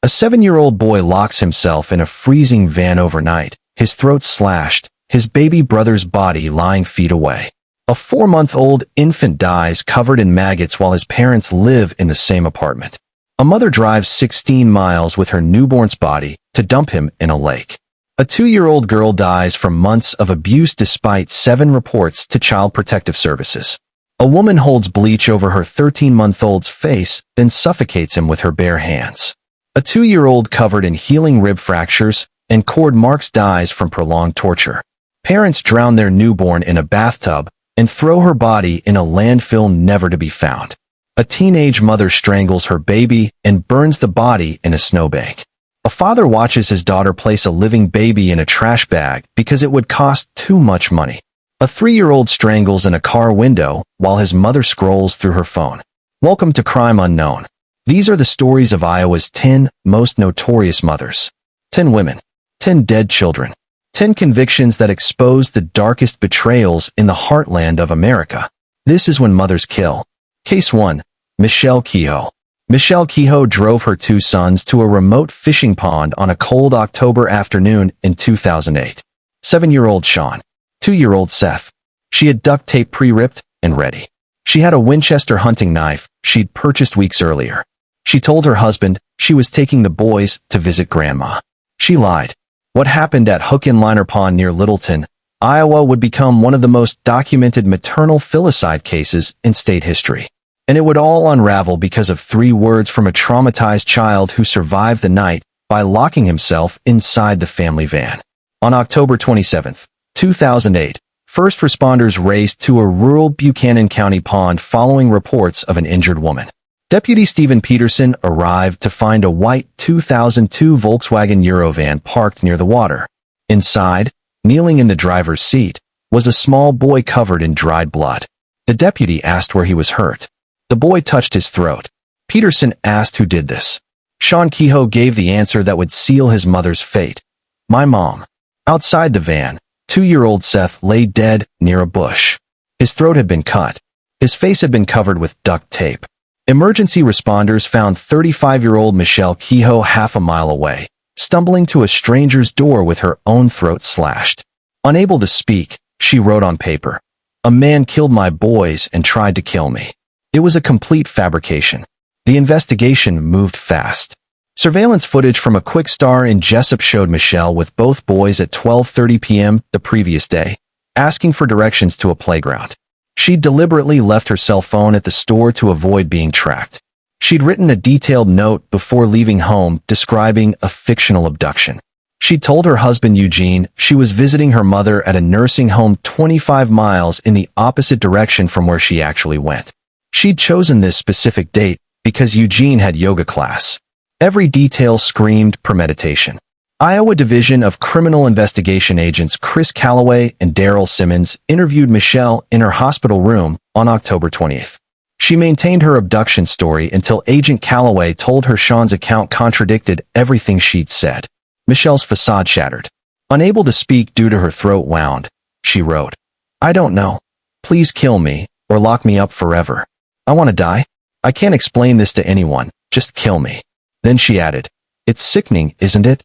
A 7-year-old boy locks himself in a freezing van overnight, his throat slashed, his baby brother's body lying feet away. A 4-month-old infant dies covered in maggots while his parents live in the same apartment. A mother drives 16 miles with her newborn's body to dump him in a lake. A 2-year-old girl dies from months of abuse despite 7 reports to Child Protective Services. A woman holds bleach over her 13-month-old's face, then suffocates him with her bare hands. A 2-year-old covered in healing rib fractures and cord marks dies from prolonged torture. Parents drown their newborn in a bathtub and throw her body in a landfill never to be found. A teenage mother strangles her baby and burns the body in a snowbank. A father watches his daughter place a living baby in a trash bag because it would cost too much money. A 3-year-old strangles in a car window while his mother scrolls through her phone. Welcome to Crime Unknown. These are the stories of Iowa's 10 most notorious mothers. 10 women. 10 dead children. 10 convictions that expose the darkest betrayals in the heartland of America. This is when mothers kill. Case 1. Michelle Kehoe. Michelle Kehoe drove her 2 sons to a remote fishing pond on a cold October afternoon in 2008. 7-year-old Sean. 2-year-old Seth. She had duct tape pre-ripped and ready. She had a Winchester hunting knife she'd purchased weeks earlier. She told her husband she was taking the boys to visit Grandma. She lied. What happened at Hook and Liner Pond near Littleton, Iowa would become one of the most documented maternal filicide cases in state history. And it would all unravel because of 3 words from a traumatized child who survived the night by locking himself inside the family van. On October 27, 2008, first responders raced to a rural Buchanan County pond following reports of an injured woman. Deputy Stephen Peterson arrived to find a white 2002 Volkswagen Eurovan parked near the water. Inside, kneeling in the driver's seat, was a small boy covered in dried blood. The deputy asked where he was hurt. The boy touched his throat. Peterson asked who did this. Sean Kehoe gave the answer that would seal his mother's fate. My mom. Outside the van, 2-year-old Seth lay dead near a bush. His throat had been cut. His face had been covered with duct tape. Emergency responders found 35-year-old Michelle Kehoe half a mile away, stumbling to a stranger's door with her own throat slashed. Unable to speak, she wrote on paper, "A man killed my boys and tried to kill me." It was a complete fabrication. The investigation moved fast. Surveillance footage from a quick star in Jessup showed Michelle with both boys at 12:30 p.m. the previous day, asking for directions to a playground. She'd deliberately left her cell phone at the store to avoid being tracked. She'd written a detailed note before leaving home describing a fictional abduction. She told her husband Eugene she was visiting her mother at a nursing home 25 miles in the opposite direction from where she actually went. She'd chosen this specific date because Eugene had yoga class. Every detail screamed premeditation. Iowa Division of Criminal Investigation agents Chris Calloway and Daryl Simmons interviewed Michelle in her hospital room on October 20th. She maintained her abduction story until Agent Calloway told her Sean's account contradicted everything she'd said. Michelle's facade shattered. Unable to speak due to her throat wound, she wrote, "I don't know. Please kill me or lock me up forever. I want to die. I can't explain this to anyone. Just kill me." Then she added, "It's sickening, isn't it?"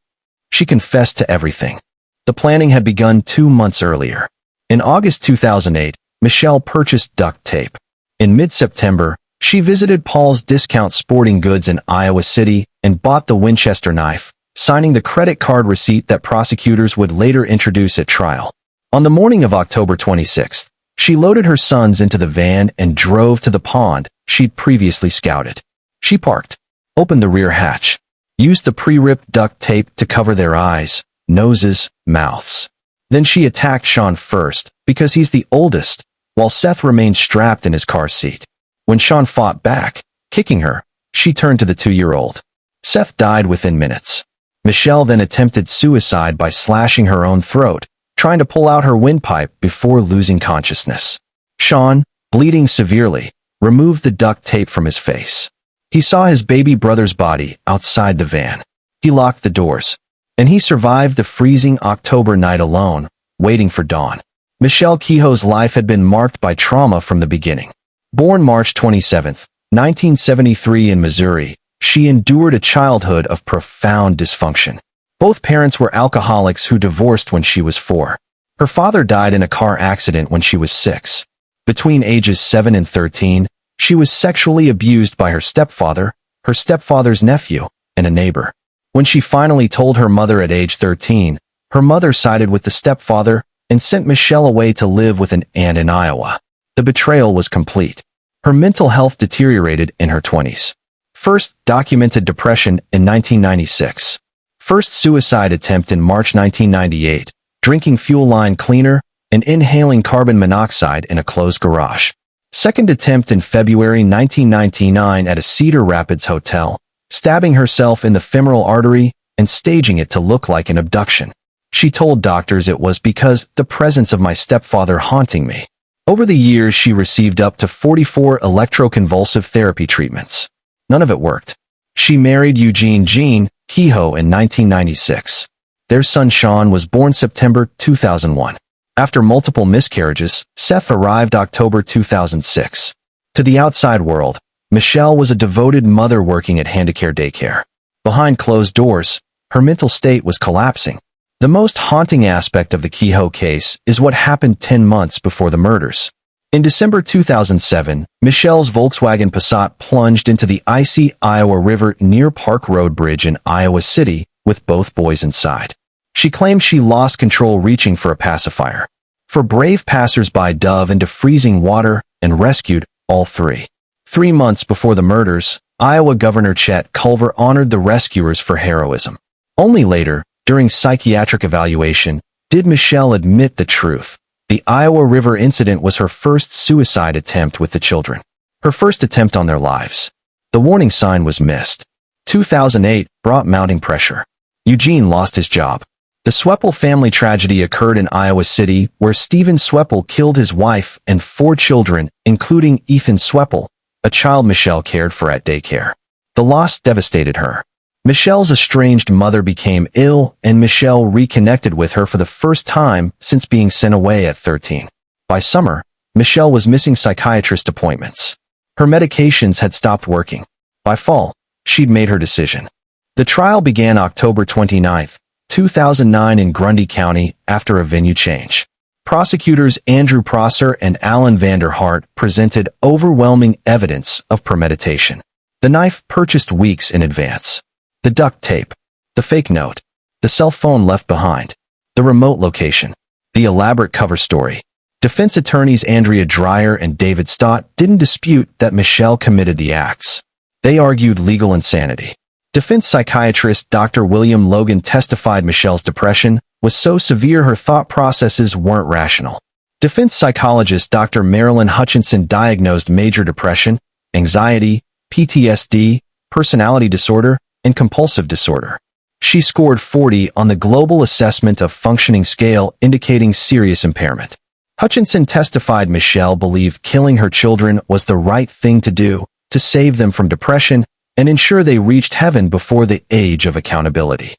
She confessed to everything. The planning had begun 2 months earlier. In August 2008, Michelle purchased duct tape. In mid-September, she visited Paul's Discount Sporting Goods in Iowa City and bought the Winchester knife, signing the credit card receipt that prosecutors would later introduce at trial. On the morning of October 26th, she loaded her sons into the van and drove to the pond she'd previously scouted. She parked, opened the rear hatch, used the pre-ripped duct tape to cover their eyes, noses, mouths. Then she attacked Sean first because he's the oldest, while Seth remained strapped in his car seat. When Sean fought back, kicking her, she turned to the 2-year-old. Seth died within minutes. Michelle then attempted suicide by slashing her own throat, trying to pull out her windpipe before losing consciousness. Sean, bleeding severely, removed the duct tape from his face. He saw his baby brother's body outside the van. He locked the doors, and he survived the freezing October night alone, waiting for dawn. Michelle Kehoe's life had been marked by trauma from the beginning. Born March 27, 1973 in Missouri, She endured a childhood of profound dysfunction. Both parents were alcoholics who divorced when she was 4. Her father died in a car accident when she was 6. Between ages 7 and 13, she was sexually abused by her stepfather's nephew, and a neighbor. When she finally told her mother at age 13, her mother sided with the stepfather and sent Michelle away to live with an aunt in Iowa. The betrayal was complete. Her mental health deteriorated in her 20s. First documented depression in 1996. First suicide attempt in March 1998, drinking fuel line cleaner and inhaling carbon monoxide in a closed garage. Second attempt in February 1999 at a Cedar Rapids hotel, stabbing herself in the femoral artery and staging it to look like an abduction. She told doctors it was because the presence of my stepfather haunting me. Over the years, she received up to 44 electroconvulsive therapy treatments. None of it worked. She married Eugene Kehoe in 1996. Their son Sean was born September 2001. After multiple miscarriages, Seth arrived October 2006. To the outside world, Michelle was a devoted mother working at Handicare Daycare. Behind closed doors, her mental state was collapsing. The most haunting aspect of the Kehoe case is what happened 10 months before the murders. In December 2007, Michelle's Volkswagen Passat plunged into the icy Iowa River near Park Road Bridge in Iowa City, with both boys inside. She claimed she lost control reaching for a pacifier. For brave passers-by dove into freezing water and rescued all 3. 3 months before the murders, Iowa Governor Chet Culver honored the rescuers for heroism. Only later, during psychiatric evaluation, did Michelle admit the truth. The Iowa River incident was her first suicide attempt with the children. Her first attempt on their lives. The warning sign was missed. 2008 brought mounting pressure. Eugene lost his job. The Sweppel family tragedy occurred in Iowa City, where Stephen Sweppel killed his wife and 4 children, including Ethan Sweppel, a child Michelle cared for at daycare. The loss devastated her. Michelle's estranged mother became ill, and Michelle reconnected with her for the first time since being sent away at 13. By summer, Michelle was missing psychiatrist appointments. Her medications had stopped working. By fall, she'd made her decision. The trial began October 29, 2009 in Grundy County after a venue change. Prosecutors Andrew Prosser and Alan Vanderhart presented overwhelming evidence of premeditation. The knife purchased weeks in advance. The duct tape. The fake note. The cell phone left behind. The remote location. The elaborate cover story. Defense attorneys Andrea Dreyer and David Stott didn't dispute that Michelle committed the acts. They argued legal insanity. Defense psychiatrist Dr. William Logan testified Michelle's depression was so severe her thought processes weren't rational. Defense psychologist Dr. Marilyn Hutchinson diagnosed major depression, anxiety, PTSD, personality disorder, and compulsive disorder. She scored 40 on the Global Assessment of Functioning scale, indicating serious impairment. Hutchinson testified Michelle believed killing her children was the right thing to do, to save them from depression and ensure they reached heaven before the age of accountability.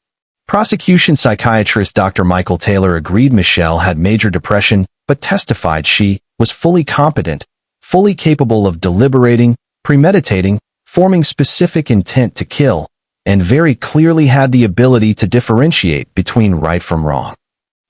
Prosecution psychiatrist Dr. Michael Taylor agreed Michelle had major depression, but testified she was fully competent, fully capable of deliberating, premeditating, forming specific intent to kill, and very clearly had the ability to differentiate between right from wrong.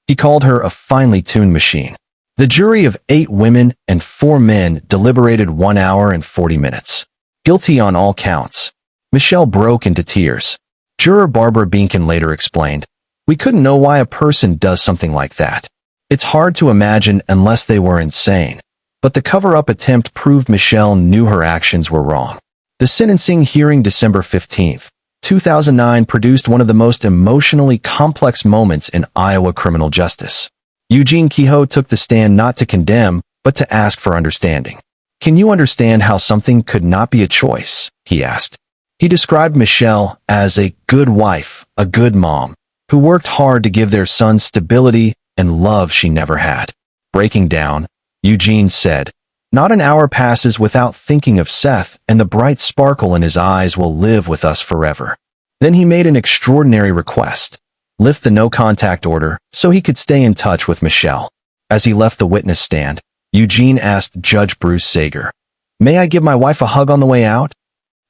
He called her a finely tuned machine. The jury of 8 women and 4 men deliberated 1 hour and 40 minutes. Guilty on all counts. Michelle broke into tears. Juror Barbara Beankin later explained, "We couldn't know why a person does something like that. It's hard to imagine unless they were insane. But the cover-up attempt proved Michelle knew her actions were wrong." The sentencing hearing December 15, 2009 produced one of the most emotionally complex moments in Iowa criminal justice. Eugene Kehoe took the stand not to condemn, but to ask for understanding. "Can you understand how something could not be a choice?" he asked. He described Michelle as a good wife, a good mom, who worked hard to give their son stability and love she never had. Breaking down, Eugene said, "Not an hour passes without thinking of Seth, and the bright sparkle in his eyes will live with us forever." Then he made an extraordinary request: lift the no-contact order so he could stay in touch with Michelle. As he left the witness stand, Eugene asked Judge Bruce Sager, "May I give my wife a hug on the way out?"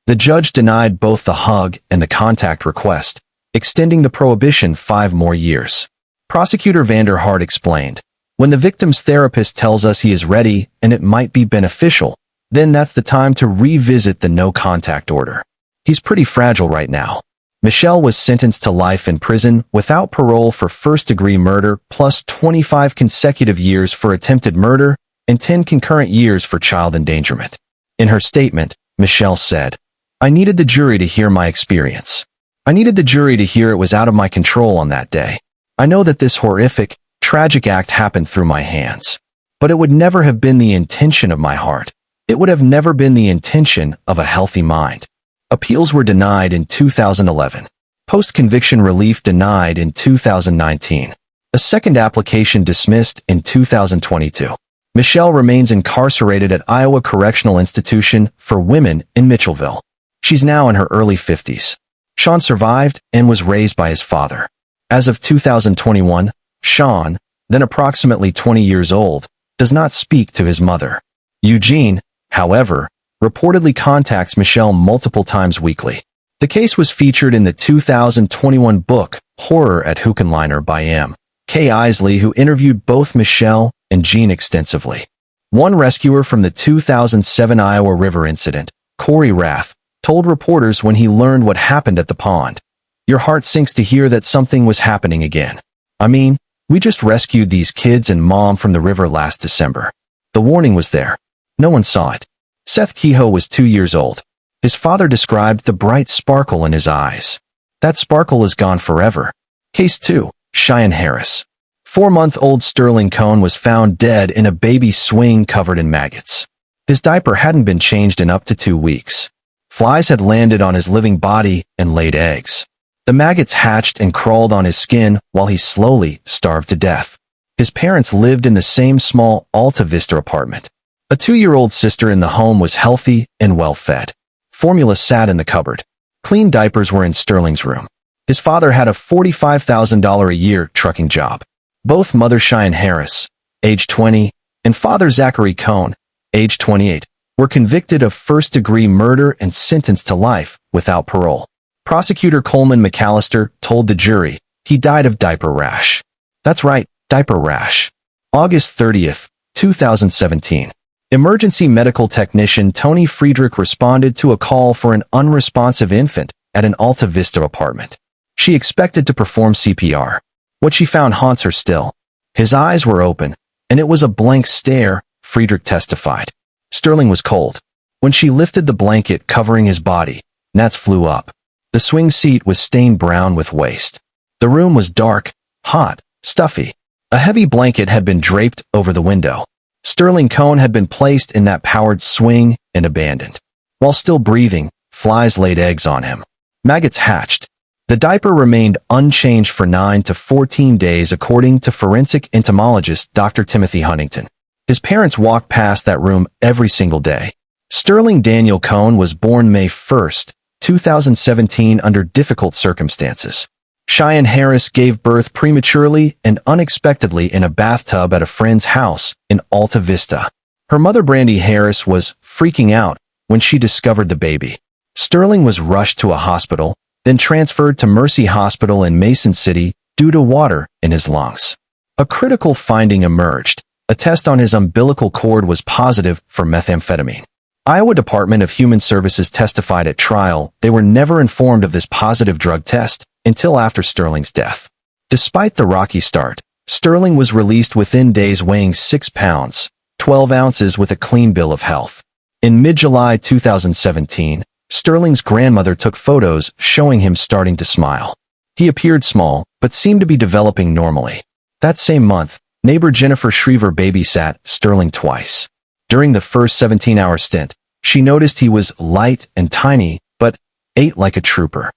The judge denied both the hug and the contact request, extending the prohibition 5 more years. Prosecutor Vanderhart explained, "When the victim's therapist tells us he is ready and it might be beneficial, then that's the time to revisit the no-contact order. He's pretty fragile right now." Michelle was sentenced to life in prison without parole for first-degree murder plus 25 consecutive years for attempted murder and 10 concurrent years for child endangerment. In her statement, Michelle said, "I needed the jury to hear my experience. I needed the jury to hear it was out of my control on that day. I know that this horrific, tragic act happened through my hands. But it would never have been the intention of my heart. It would have never been the intention of a healthy mind." Appeals were denied in 2011. Post-conviction relief denied in 2019. A second application dismissed in 2022. Michelle remains incarcerated at Iowa Correctional Institution for Women in Mitchellville. She's now in her early 50s. Sean survived and was raised by his father. As of 2021, Sean, then approximately 20 years old, does not speak to his mother. Eugene, however, reportedly contacts Michelle multiple times weekly. The case was featured in the 2021 book Horror at Huckenliner by M. K. Isley, who interviewed both Michelle and Gene extensively. One rescuer from the 2007 Iowa River incident, Corey Rath, told reporters when he learned what happened at the pond, "Your heart sinks to hear that something was happening again. I mean, we just rescued these kids and mom from the river last December. The warning was there. No one saw it." Seth Kehoe was 2 years old. His father described the bright sparkle in his eyes. "That sparkle is gone forever." Case 2, Cheyenne Harris. 4-month-old Sterling Cohn was found dead in a baby swing covered in maggots. His diaper hadn't been changed in up to 2 weeks. Flies had landed on his living body and laid eggs. The maggots hatched and crawled on his skin while he slowly starved to death. His parents lived in the same small Alta Vista apartment. A 2-year-old sister in the home was healthy and well-fed. Formula sat in the cupboard. Clean diapers were in Sterling's room. His father had a $45,000 a year trucking job. Both mother Cheyenne Harris, age 20, and father Zachary Cohn, age 28, were convicted of first-degree murder and sentenced to life without parole. Prosecutor Coleman McAllister told the jury he died of diaper rash. That's right, diaper rash. August 30th, 2017. Emergency medical technician Tony Friedrich responded to a call for an unresponsive infant at an Alta Vista apartment. She expected to perform CPR. What she found haunts her still. His eyes were open, and it was a blank stare, Friedrich testified. Sterling was cold. When she lifted the blanket covering his body, gnats flew up. The swing seat was stained brown with waste. The room was dark, hot, stuffy. A heavy blanket had been draped over the window. Sterling Cohn had been placed in that powered swing and abandoned. While still breathing, flies laid eggs on him. Maggots hatched. The diaper remained unchanged for 9 to 14 days according to forensic entomologist Dr. Timothy Huntington. His parents walked past that room every single day. Sterling Daniel Cohn was born May 1st, 2017 under difficult circumstances. Cheyenne Harris gave birth prematurely and unexpectedly in a bathtub at a friend's house in Alta Vista. Her mother Brandy Harris was freaking out when she discovered the baby. Sterling was rushed to a hospital, then transferred to Mercy Hospital in Mason City due to water in his lungs. A critical finding emerged. A test on his umbilical cord was positive for methamphetamine. Iowa Department of Human Services testified at trial they were never informed of this positive drug test until after Sterling's death. Despite the rocky start, Sterling was released within days weighing 6 pounds, 12 ounces with a clean bill of health. In mid-July 2017, Sterling's grandmother took photos showing him starting to smile. He appeared small, but seemed to be developing normally. That same month, neighbor Jennifer Schriever babysat Sterling twice. During the first 17-hour stint, she noticed he was light and tiny, but ate like a trooper.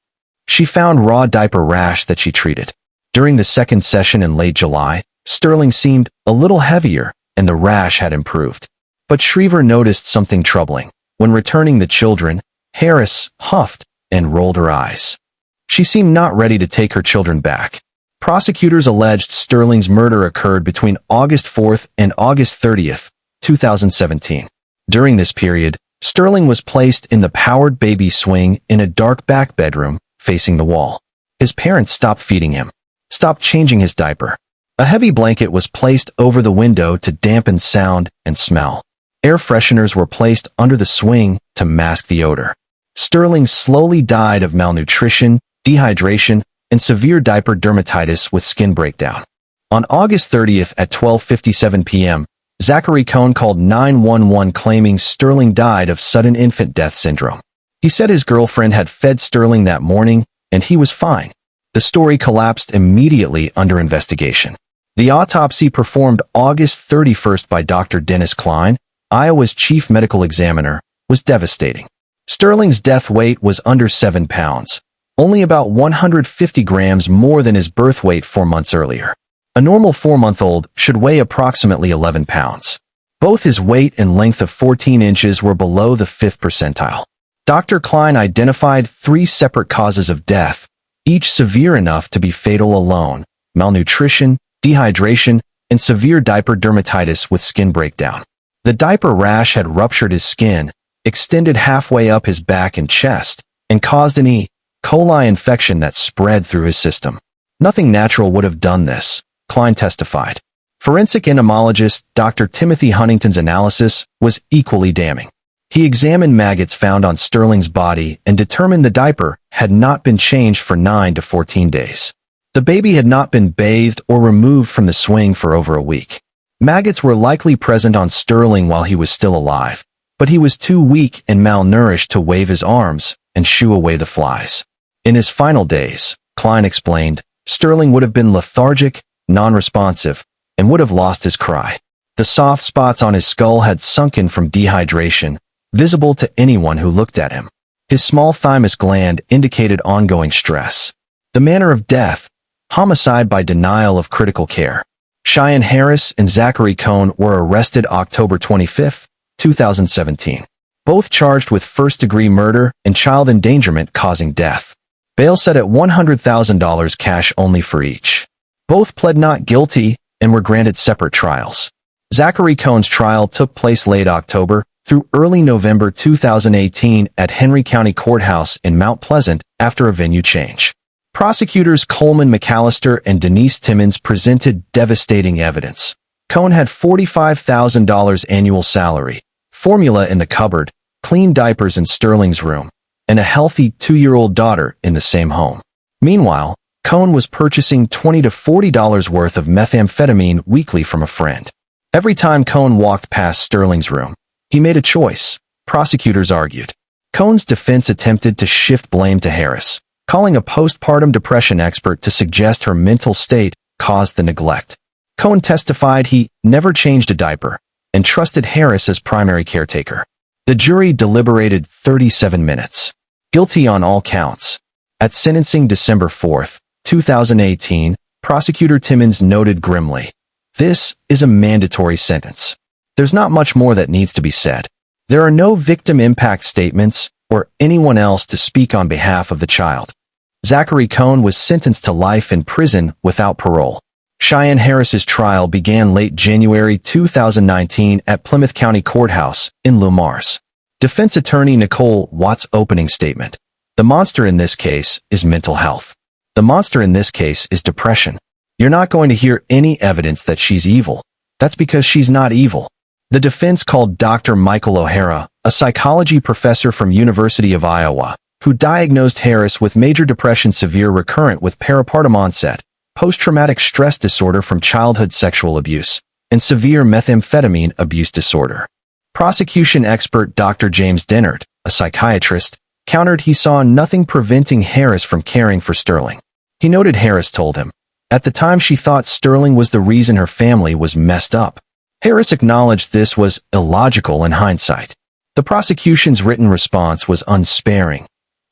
She found raw diaper rash that she treated. During the second session in late July, Sterling seemed a little heavier, and the rash had improved. But Schriever noticed something troubling. When returning the children, Harris huffed and rolled her eyes. She seemed not ready to take her children back. Prosecutors alleged Sterling's murder occurred between August 4th and August 30th, 2017. During this period, Sterling was placed in the powered baby swing in a dark back bedroom facing the wall. His parents stopped feeding him, stopped changing his diaper. A heavy blanket was placed over the window to dampen sound and smell. Air fresheners were placed under the swing to mask the odor. Sterling slowly died of malnutrition, dehydration, and severe diaper dermatitis with skin breakdown. On August 30th at 12:57 p.m., Zachary Cohn called 911 claiming Sterling died of sudden infant death syndrome. He said his girlfriend had fed Sterling that morning and he was fine. The story collapsed immediately under investigation. The autopsy performed August 31st by Dr. Dennis Klein, Iowa's chief medical examiner, was devastating. Sterling's death weight was under 7 pounds, only about 150 grams more than his birth weight 4 months earlier. A normal 4-month-old should weigh approximately 11 pounds. Both his weight and length of 14 inches were below the 5th percentile. Dr. Klein identified 3 separate causes of death, each severe enough to be fatal alone: malnutrition, dehydration, and severe diaper dermatitis with skin breakdown. The diaper rash had ruptured his skin, extended halfway up his back and chest, and caused an E. coli infection that spread through his system. Nothing natural would have done this, Klein testified. Forensic entomologist Dr. Timothy Huntington's analysis was equally damning. He examined maggots found on Sterling's body and determined the diaper had not been changed for 9 to 14 days. The baby had not been bathed or removed from the swing for over a week. Maggots were likely present on Sterling while he was still alive, but he was too weak and malnourished to wave his arms and shoo away the flies. In his final days, Klein explained, Sterling would have been lethargic, non-responsive, and would have lost his cry. The soft spots on his skull had sunken from dehydration, visible to anyone who looked at him. His small thymus gland indicated ongoing stress. The manner of death: homicide by denial of critical care. Cheyenne Harris and Zachary Cohn were arrested October 25, 2017. Both charged with first-degree murder and child endangerment causing death. Bail set at $100,000 cash only for each. Both pled not guilty and were granted separate trials. Zachary Cohn's trial took place late October through early November 2018 at Henry County Courthouse in Mount Pleasant after a venue change. Prosecutors Coleman McAllister and Denise Timmons presented devastating evidence. Cohn had $45,000 annual salary, formula in the cupboard, clean diapers in Sterling's room, and a healthy 2-year-old daughter in the same home. Meanwhile, Cohn was purchasing $20 to $40 worth of methamphetamine weekly from a friend. Every time Cohn walked past Sterling's room, he made a choice, prosecutors argued. Cohn's defense attempted to shift blame to Harris, calling a postpartum depression expert to suggest her mental state caused the neglect. Cohn testified he never changed a diaper and trusted Harris as primary caretaker. The jury deliberated 37 minutes. Guilty on all counts. At sentencing December 4, 2018, Prosecutor Timmons noted grimly, "This is a mandatory sentence. There's not much more that needs to be said. There are no victim impact statements or anyone else to speak on behalf of the child." Zachary Cohn was sentenced to life in prison without parole. Cheyenne Harris's trial began late January 2019 at Plymouth County Courthouse in Le Mars. Defense attorney Nicole Watt's opening statement: "The monster in this case is mental health. The monster in this case is depression. You're not going to hear any evidence that she's evil. That's because she's not evil." The defense called Dr. Michael O'Hara, a psychology professor from University of Iowa, who diagnosed Harris with major depression severe recurrent with peripartum onset, post-traumatic stress disorder from childhood sexual abuse, and severe methamphetamine abuse disorder. Prosecution expert Dr. James Dennard, a psychiatrist, countered he saw nothing preventing Harris from caring for Sterling. He noted Harris told him, at the time she thought Sterling was the reason her family was messed up. Harris acknowledged this was illogical in hindsight. The prosecution's written response was unsparing.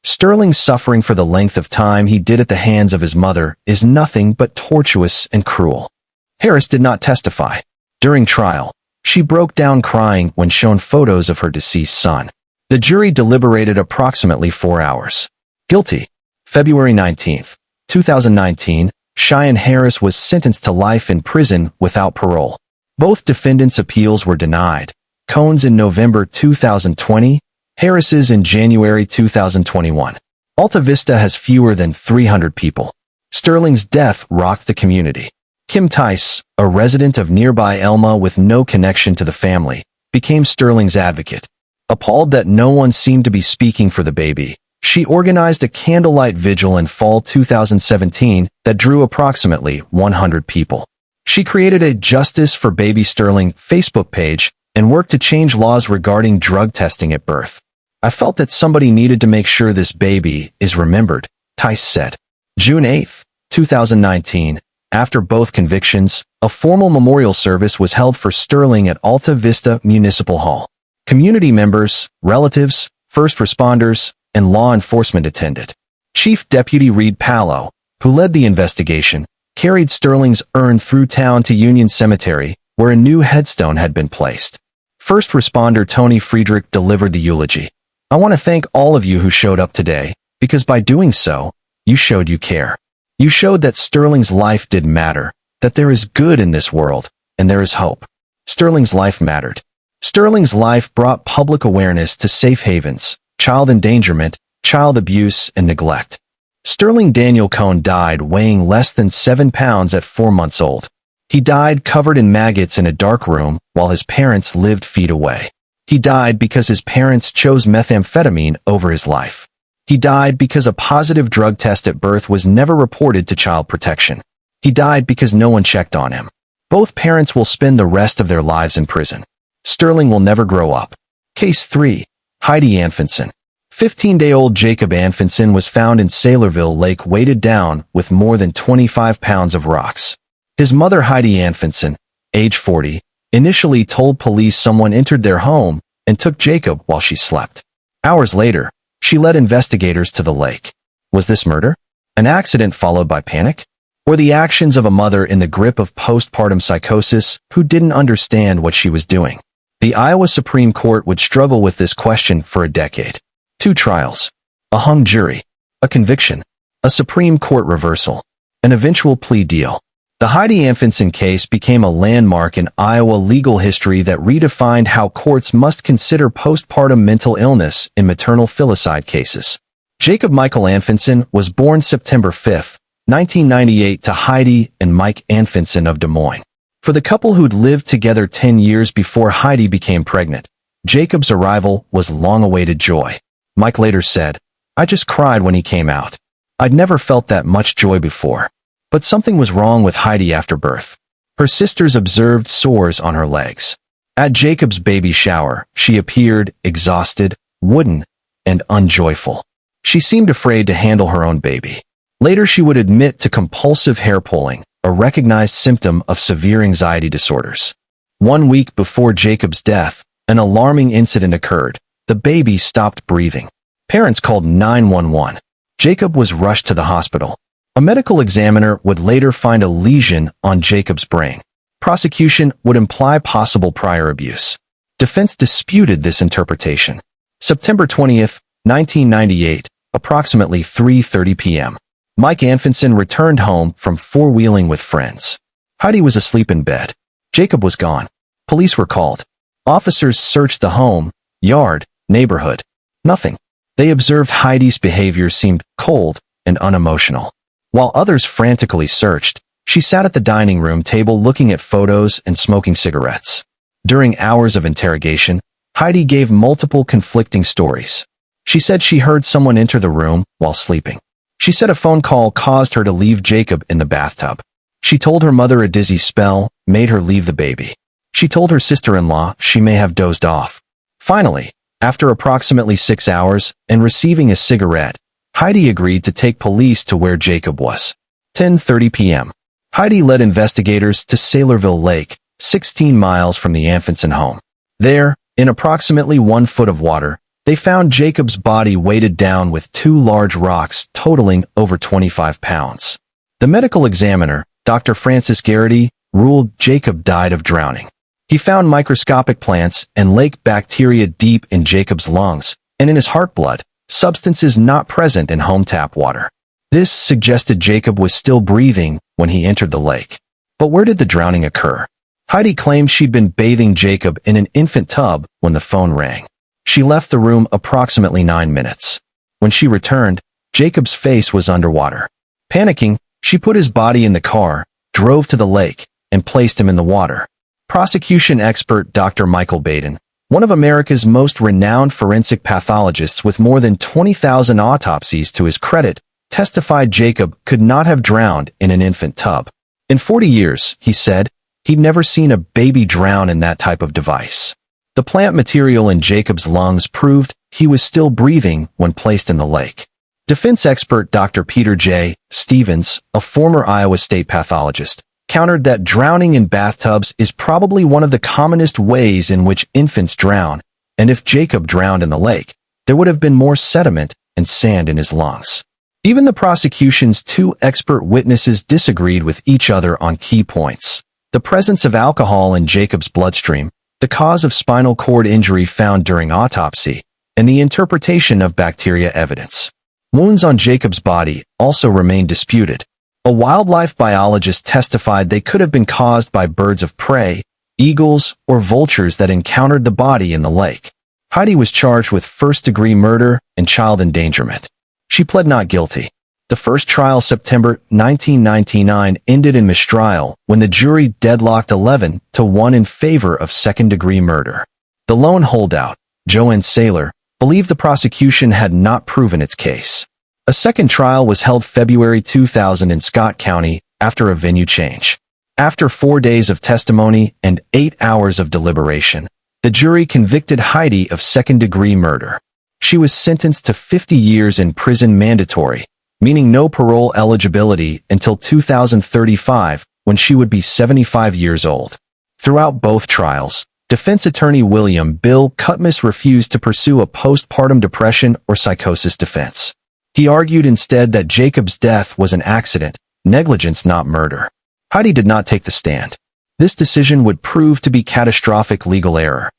Sterling's suffering for the length of time he did at the hands of his mother is nothing but tortuous and cruel. Harris did not testify. During trial, she broke down crying when shown photos of her deceased son. The jury deliberated approximately 4 hours. Guilty. February 19, 2019, Cheyenne Harris was sentenced to life in prison without parole. Both defendants' appeals were denied. Cohen's in November 2020, Harris's in January 2021. Alta Vista has fewer than 300 people. Sterling's death rocked the community. Kim Tice, a resident of nearby Elma with no connection to the family, became Sterling's advocate. Appalled that no one seemed to be speaking for the baby, she organized a candlelight vigil in fall 2017 that drew approximately 100 people. She created a Justice for Baby Sterling Facebook page and worked to change laws regarding drug testing at birth. I felt that somebody needed to make sure this baby is remembered, Tice said. June 8, 2019, after both convictions, a formal memorial service was held for Sterling at Alta Vista Municipal Hall. Community members, relatives, first responders, and law enforcement attended. Chief Deputy Reed Palo, who led the investigation, carried Sterling's urn through town to Union Cemetery, where a new headstone had been placed. First responder Tony Friedrich delivered the eulogy. "I want to thank all of you who showed up today, because by doing so, you showed you care. You showed that Sterling's life did matter, that there is good in this world, and there is hope. Sterling's life mattered. Sterling's life brought public awareness to safe havens, child endangerment, child abuse, and neglect. Sterling Daniel Cohen died weighing less than 7 pounds at 4 months old. He died covered in maggots in a dark room while his parents lived feet away. He died because his parents chose methamphetamine over his life. He died because a positive drug test at birth was never reported to Child Protection. He died because no one checked on him. Both parents will spend the rest of their lives in prison. Sterling will never grow up." Case 3. Heidi Anfinson. 15-day-old Jacob Anfinson was found in Saylorville Lake weighted down with more than 25 pounds of rocks. His mother Heidi Anfinson, age 40, initially told police someone entered their home and took Jacob while she slept. Hours later, she led investigators to the lake. Was this murder? An accident followed by panic? Or the actions of a mother in the grip of postpartum psychosis who didn't understand what she was doing? The Iowa Supreme Court would struggle with this question for a decade. 2 trials. A hung jury. A conviction. A Supreme Court reversal. An eventual plea deal. The Heidi Anfinson case became a landmark in Iowa legal history that redefined how courts must consider postpartum mental illness in maternal filicide cases. Jacob Michael Anfinson was born September 5, 1998 to Heidi and Mike Anfinson of Des Moines. For the couple who'd lived together 10 years before Heidi became pregnant, Jacob's arrival was long-awaited joy. Mike later said, "I just cried when he came out. I'd never felt that much joy before." But something was wrong with Heidi after birth. Her sisters observed sores on her legs. At Jacob's baby shower, she appeared exhausted, wooden, and unjoyful. She seemed afraid to handle her own baby. Later she would admit to compulsive hair pulling, a recognized symptom of severe anxiety disorders. 1 week before Jacob's death, an alarming incident occurred. The baby stopped breathing. Parents called 911. Jacob was rushed to the hospital. A medical examiner would later find a lesion on Jacob's brain. Prosecution would imply possible prior abuse. Defense disputed this interpretation. September 20, 1998, approximately 3:30 p.m. Mike Anfinson returned home from four-wheeling with friends. Heidi was asleep in bed. Jacob was gone. Police were called. Officers searched the home, yard, neighborhood. Nothing. They observed Heidi's behavior seemed cold and unemotional. While others frantically searched, she sat at the dining room table looking at photos and smoking cigarettes. During hours of interrogation, Heidi gave multiple conflicting stories. She said she heard someone enter the room while sleeping. She said a phone call caused her to leave Jacob in the bathtub. She told her mother a dizzy spell made her leave the baby. She told her sister-in-law she may have dozed off. Finally, after approximately 6 hours and receiving a cigarette, Heidi agreed to take police to where Jacob was. 10:30 p.m. Heidi led investigators to Saylorville Lake, 16 miles from the Anfinson home. There, in approximately 1 foot of water, they found Jacob's body weighted down with 2 large rocks totaling over 25 pounds. The medical examiner, Dr. Francis Garrity, ruled Jacob died of drowning. He found microscopic plants and lake bacteria deep in Jacob's lungs and in his heart blood, substances not present in home tap water. This suggested Jacob was still breathing when he entered the lake. But where did the drowning occur? Heidi claimed she'd been bathing Jacob in an infant tub when the phone rang. She left the room approximately 9 minutes. When she returned, Jacob's face was underwater. Panicking, she put his body in the car, drove to the lake, and placed him in the water. Prosecution expert Dr. Michael Baden, one of America's most renowned forensic pathologists with more than 20,000 autopsies to his credit, testified Jacob could not have drowned in an infant tub. In 40 years, he said, he'd never seen a baby drown in that type of device. The plant material in Jacob's lungs proved he was still breathing when placed in the lake. Defense expert Dr. Peter J. Stevens, a former Iowa State pathologist, countered that drowning in bathtubs is probably one of the commonest ways in which infants drown, and if Jacob drowned in the lake, there would have been more sediment and sand in his lungs. Even the prosecution's two expert witnesses disagreed with each other on key points: the presence of alcohol in Jacob's bloodstream, the cause of spinal cord injury found during autopsy, and the interpretation of bacteria evidence. Wounds on Jacob's body also remain disputed. A wildlife biologist testified they could have been caused by birds of prey, eagles, or vultures that encountered the body in the lake. Heidi was charged with first-degree murder and child endangerment. She pled not guilty. The first trial, September 1999, ended in mistrial when the jury deadlocked 11-1 in favor of second-degree murder. The lone holdout, Joanne Saylor, believed the prosecution had not proven its case. A second trial was held February 2000 in Scott County after a venue change. After 4 days of testimony and 8 hours of deliberation, the jury convicted Heidi of second-degree murder. She was sentenced to 50 years in prison mandatory, meaning no parole eligibility until 2035, when she would be 75 years old. Throughout both trials, defense attorney William Bill Cutmas refused to pursue a postpartum depression or psychosis defense. He argued instead that Jacob's death was an accident, negligence, not murder. Heidi did not take the stand. This decision would prove to be catastrophic legal error.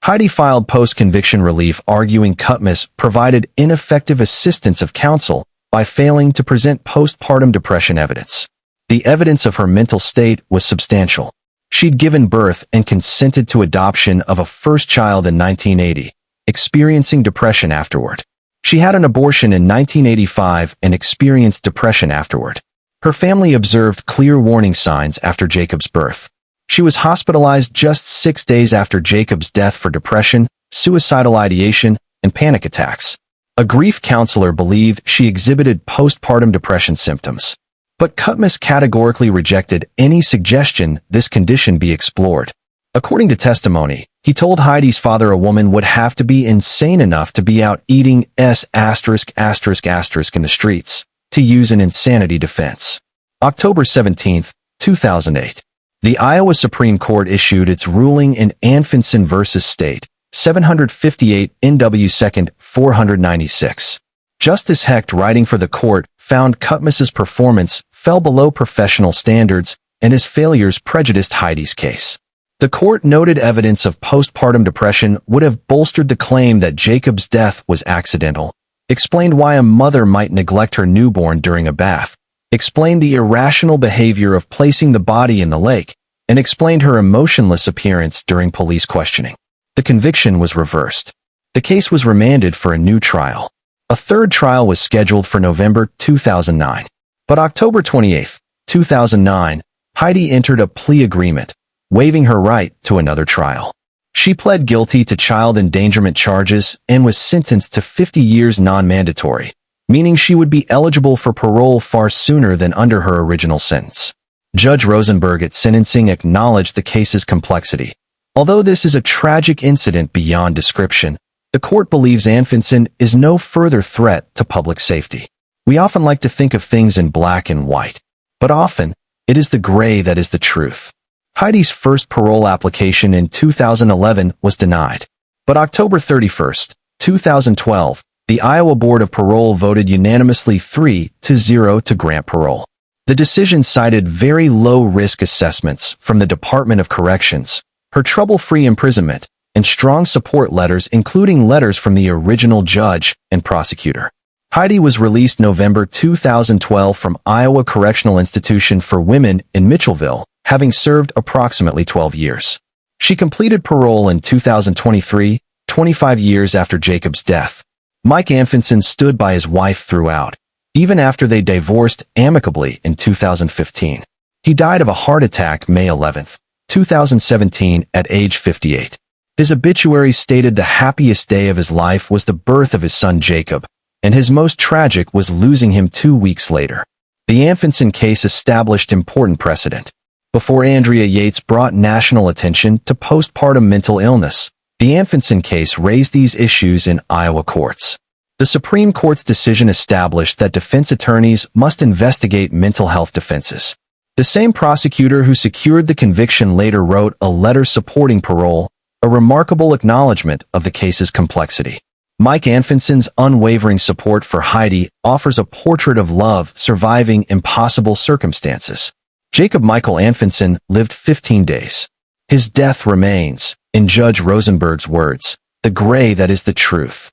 Heidi filed post-conviction relief, arguing Cutmas provided ineffective assistance of counsel by failing to present postpartum depression evidence. The evidence of her mental state was substantial. She'd given birth and consented to adoption of a first child in 1980, experiencing depression afterward. She had an abortion in 1985 and experienced depression afterward. Her family observed clear warning signs after Jacob's birth. She was hospitalized just 6 days after Jacob's death for depression, suicidal ideation, and panic attacks. A grief counselor believed she exhibited postpartum depression symptoms. But Cutmas categorically rejected any suggestion this condition be explored. According to testimony, he told Heidi's father a woman would have to be insane enough to be out eating in the streets, to use an insanity defense. October 17, 2008. The Iowa Supreme Court issued its ruling in Anfinson v. State, 758 NW 2nd, 496. Justice Hecht, writing for the court, found Cutmas's performance fell below professional standards and his failures prejudiced Heidi's case. The court noted evidence of postpartum depression would have bolstered the claim that Jacob's death was accidental, explained why a mother might neglect her newborn during a bath, explained the irrational behavior of placing the body in the lake, and explained her emotionless appearance during police questioning. The conviction was reversed. The case was remanded for a new trial. A third trial was scheduled for November 2009. But October 28, 2009, Heidi entered a plea agreement, waiving her right to another trial. She pled guilty to child endangerment charges and was sentenced to 50 years non-mandatory, meaning she would be eligible for parole far sooner than under her original sentence. Judge Rosenberg at sentencing acknowledged the case's complexity. Although this is a tragic incident beyond description, the court believes Anfinson is no further threat to public safety. We often like to think of things in black and white, but often, it is the gray that is the truth. Heidi's first parole application in 2011 was denied. But October 31, 2012, the Iowa Board of Parole voted unanimously 3-0 to grant parole. The decision cited very low-risk assessments from the Department of Corrections, her trouble-free imprisonment, and strong support letters, including letters from the original judge and prosecutor. Heidi was released November 2012 from Iowa Correctional Institution for Women in Mitchellville, having served approximately 12 years. She completed parole in 2023, 25 years after Jacob's death. Mike Anfinson stood by his wife throughout, even after they divorced amicably in 2015. He died of a heart attack May 11, 2017, at age 58. His obituary stated the happiest day of his life was the birth of his son Jacob, and his most tragic was losing him 2 weeks later. The Anfinson case established important precedent. Before Andrea Yates brought national attention to postpartum mental illness, the Anfinson case raised these issues in Iowa courts. The Supreme Court's decision established that defense attorneys must investigate mental health defenses. The same prosecutor who secured the conviction later wrote a letter supporting parole, a remarkable acknowledgement of the case's complexity. Mike Anfinson's unwavering support for Heidi offers a portrait of love surviving impossible circumstances. Jacob Michael Anfinson lived 15 days. His death remains, in Judge Rosenberg's words, the gray that is the truth.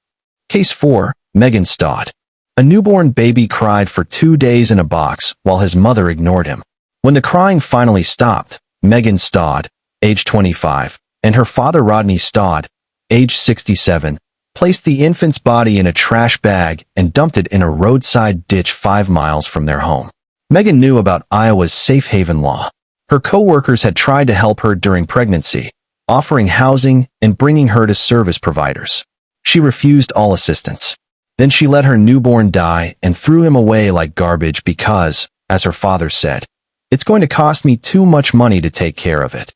Case 4, Megan Stodd. A newborn baby cried for 2 days in a box while his mother ignored him. When the crying finally stopped, Megan Stodd, age 25, and her father Rodney Stodd, age 67, placed the infant's body in a trash bag and dumped it in a roadside ditch 5 miles from their home. Megan knew about Iowa's safe haven law. Her co-workers had tried to help her during pregnancy, offering housing and bringing her to service providers. She refused all assistance. Then she let her newborn die and threw him away like garbage because, as her father said, "It's going to cost me too much money to take care of it."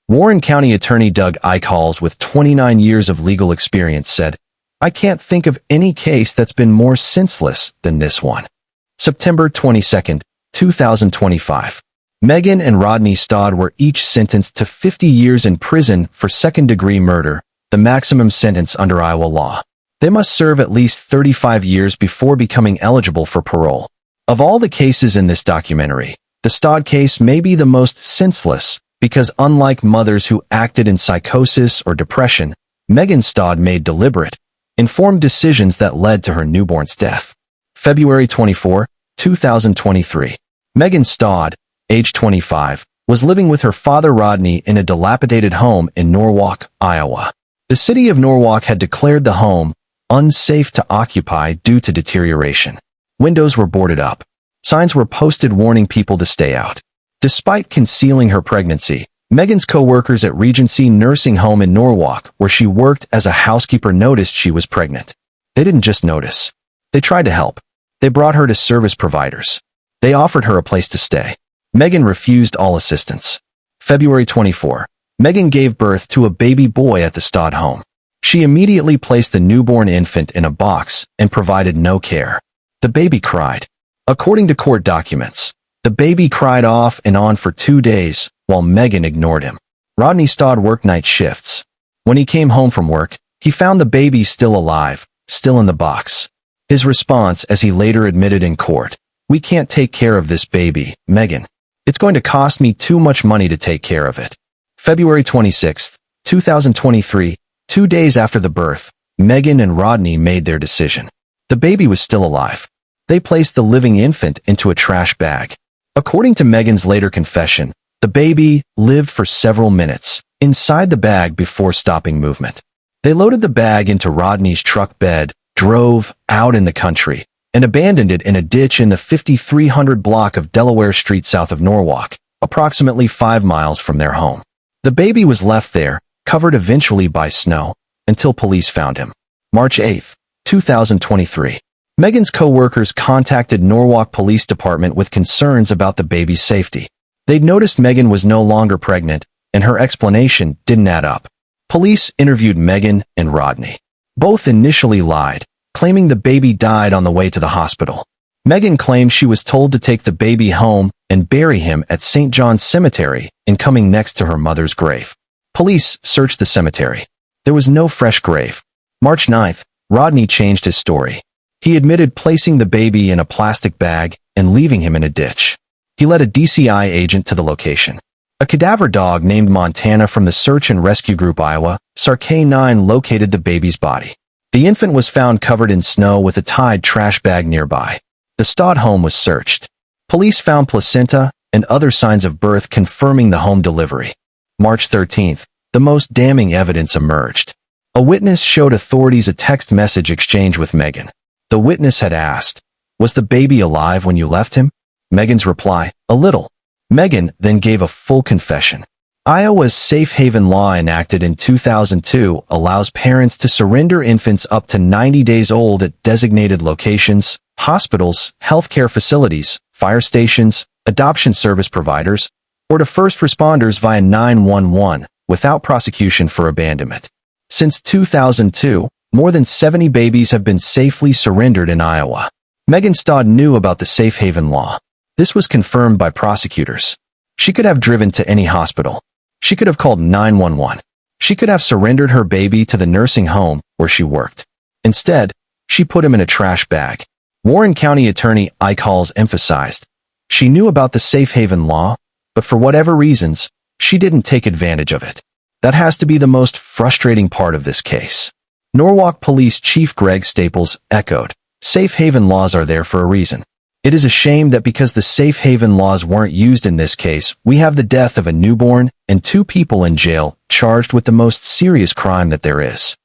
Warren County Attorney Doug Eichholz, with 29 years of legal experience, said, "I can't think of any case that's been more senseless than this one." September 22, 2025. Megan and Rodney Stodd were each sentenced to 50 years in prison for second-degree murder, the maximum sentence under Iowa law. They must serve at least 35 years before becoming eligible for parole. Of all the cases in this documentary, the Stodd case may be the most senseless, because unlike mothers who acted in psychosis or depression, Megan Stodd made deliberate, informed decisions that led to her newborn's death. February 24, 2023. Megan Stodd, age 25, was living with her father Rodney in a dilapidated home in Norwalk, Iowa. The city of Norwalk had declared the home unsafe to occupy due to deterioration. Windows were boarded up. Signs were posted warning people to stay out. Despite concealing her pregnancy, Megan's co-workers at Regency Nursing Home in Norwalk, where she worked as a housekeeper, noticed she was pregnant. They didn't just notice. They tried to help. They brought her to service providers. They offered her a place to stay. Megan refused all assistance. February 24. Megan gave birth to a baby boy at the Stodd home. She immediately placed the newborn infant in a box and provided no care. The baby cried. According to court documents, the baby cried off and on for 2 days, while Megan ignored him. Rodney Stodd worked night shifts. When he came home from work, he found the baby still alive, still in the box. His response, as he later admitted in court, "We can't take care of this baby, Megan. It's going to cost me too much money to take care of it." February 26, 2023, 2 days after the birth, Megan and Rodney made their decision. The baby was still alive. They placed the living infant into a trash bag. According to Megan's later confession, the baby lived for several minutes inside the bag before stopping movement. They loaded the bag into Rodney's truck bed, drove out in the country, and abandoned it in a ditch in the 5300 block of Delaware Street south of Norwalk, approximately 5 miles from their home. The baby was left there, covered eventually by snow, until police found him. March 8, 2023. Megan's co-workers contacted Norwalk Police Department with concerns about the baby's safety. They'd noticed Megan was no longer pregnant, and her explanation didn't add up. Police interviewed Megan and Rodney. Both initially lied, claiming the baby died on the way to the hospital. Megan claimed she was told to take the baby home and bury him at St. John's Cemetery, incoming next to her mother's grave. Police searched the cemetery. There was no fresh grave. March 9th, Rodney changed his story. He admitted placing the baby in a plastic bag and leaving him in a ditch. He led a DCI agent to the location. A cadaver dog named Montana from the Search and Rescue Group Iowa, SAR-K9, located the baby's body. The infant was found covered in snow with a tied trash bag nearby. The Stodd home was searched. Police found placenta and other signs of birth confirming the home delivery. March 13th, the most damning evidence emerged. A witness showed authorities a text message exchange with Megan. The witness had asked, "Was the baby alive when you left him?" Megan's reply, "A little." Megan then gave a full confession. Iowa's safe haven law, enacted in 2002, allows parents to surrender infants up to 90 days old at designated locations, hospitals, healthcare facilities, fire stations, adoption service providers, or to first responders via 911 without prosecution for abandonment. Since 2002, more than 70 babies have been safely surrendered in Iowa. Megan Stodd knew about the safe haven law. This was confirmed by prosecutors. She could have driven to any hospital. She could have called 911. She could have surrendered her baby to the nursing home where she worked. Instead, she put him in a trash bag. Warren County Attorney Ike Halls emphasized, she knew about the safe haven law, but for whatever reasons, she didn't take advantage of it. That has to be the most frustrating part of this case. Norwalk Police Chief Greg Staples echoed, "Safe haven laws are there for a reason. It is a shame that because the safe haven laws weren't used in this case, we have the death of a newborn and 2 people in jail charged with the most serious crime that there is."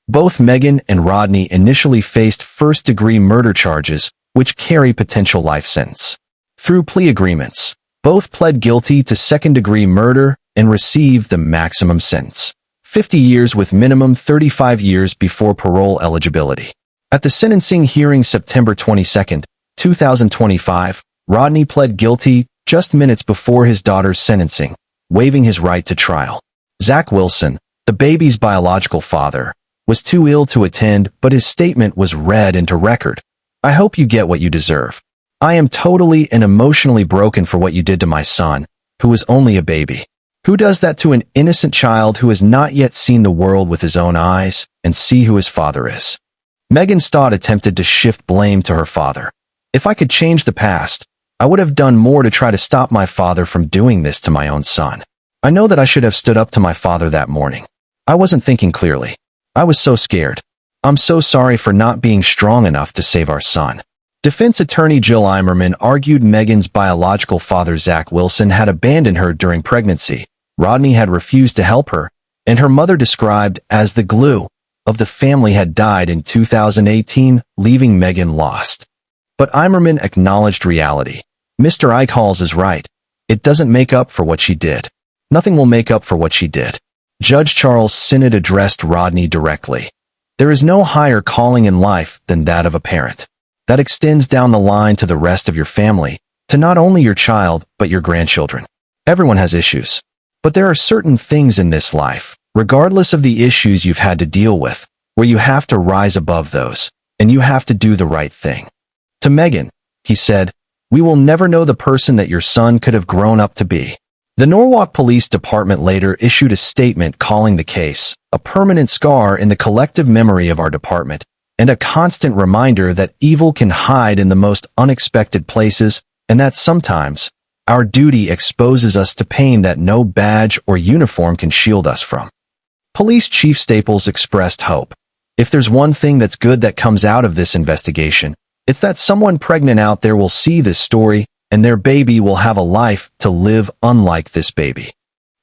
Both Megan and Rodney initially faced first-degree murder charges, which carry potential life sentence. Through plea agreements, both pled guilty to second-degree murder and received the maximum sentence, 50 years with minimum 35 years before parole eligibility. At the sentencing hearing September 22, 2025, Rodney pled guilty just minutes before his daughter's sentencing, waiving his right to trial. Zach Wilson, the baby's biological father, was too ill to attend, but his statement was read into record. "I hope you get what you deserve. I am totally and emotionally broken for what you did to my son, who was only a baby. Who does that to an innocent child who has not yet seen the world with his own eyes and see who his father is?" Megan Stodd attempted to shift blame to her father. "If I could change the past, I would have done more to try to stop my father from doing this to my own son. I know that I should have stood up to my father that morning. I wasn't thinking clearly. I was so scared. I'm so sorry for not being strong enough to save our son." Defense attorney Jill Eimerman argued Megan's biological father Zach Wilson had abandoned her during pregnancy. Rodney had refused to help her, and her mother, described as the glue of the family, had died in 2018, leaving Megan lost. But Eimerman acknowledged reality. "Mr. Ike Halls is right. It doesn't make up for what she did. Nothing will make up for what she did." Judge Charles Sinnott addressed Rodney directly. "There is no higher calling in life than that of a parent. That extends down the line to the rest of your family, to not only your child, but your grandchildren. Everyone has issues. But there are certain things in this life, regardless of the issues you've had to deal with, where you have to rise above those, and you have to do the right thing." To Megan, he said, "We will never know the person that your son could have grown up to be." The Norwalk Police Department later issued a statement calling the case a permanent scar in the collective memory of our department, and a constant reminder that evil can hide in the most unexpected places, and that sometimes our duty exposes us to pain that no badge or uniform can shield us from. Police Chief Staples expressed hope. "If there's one thing that's good that comes out of this investigation, it's that someone pregnant out there will see this story, and their baby will have a life to live unlike this baby."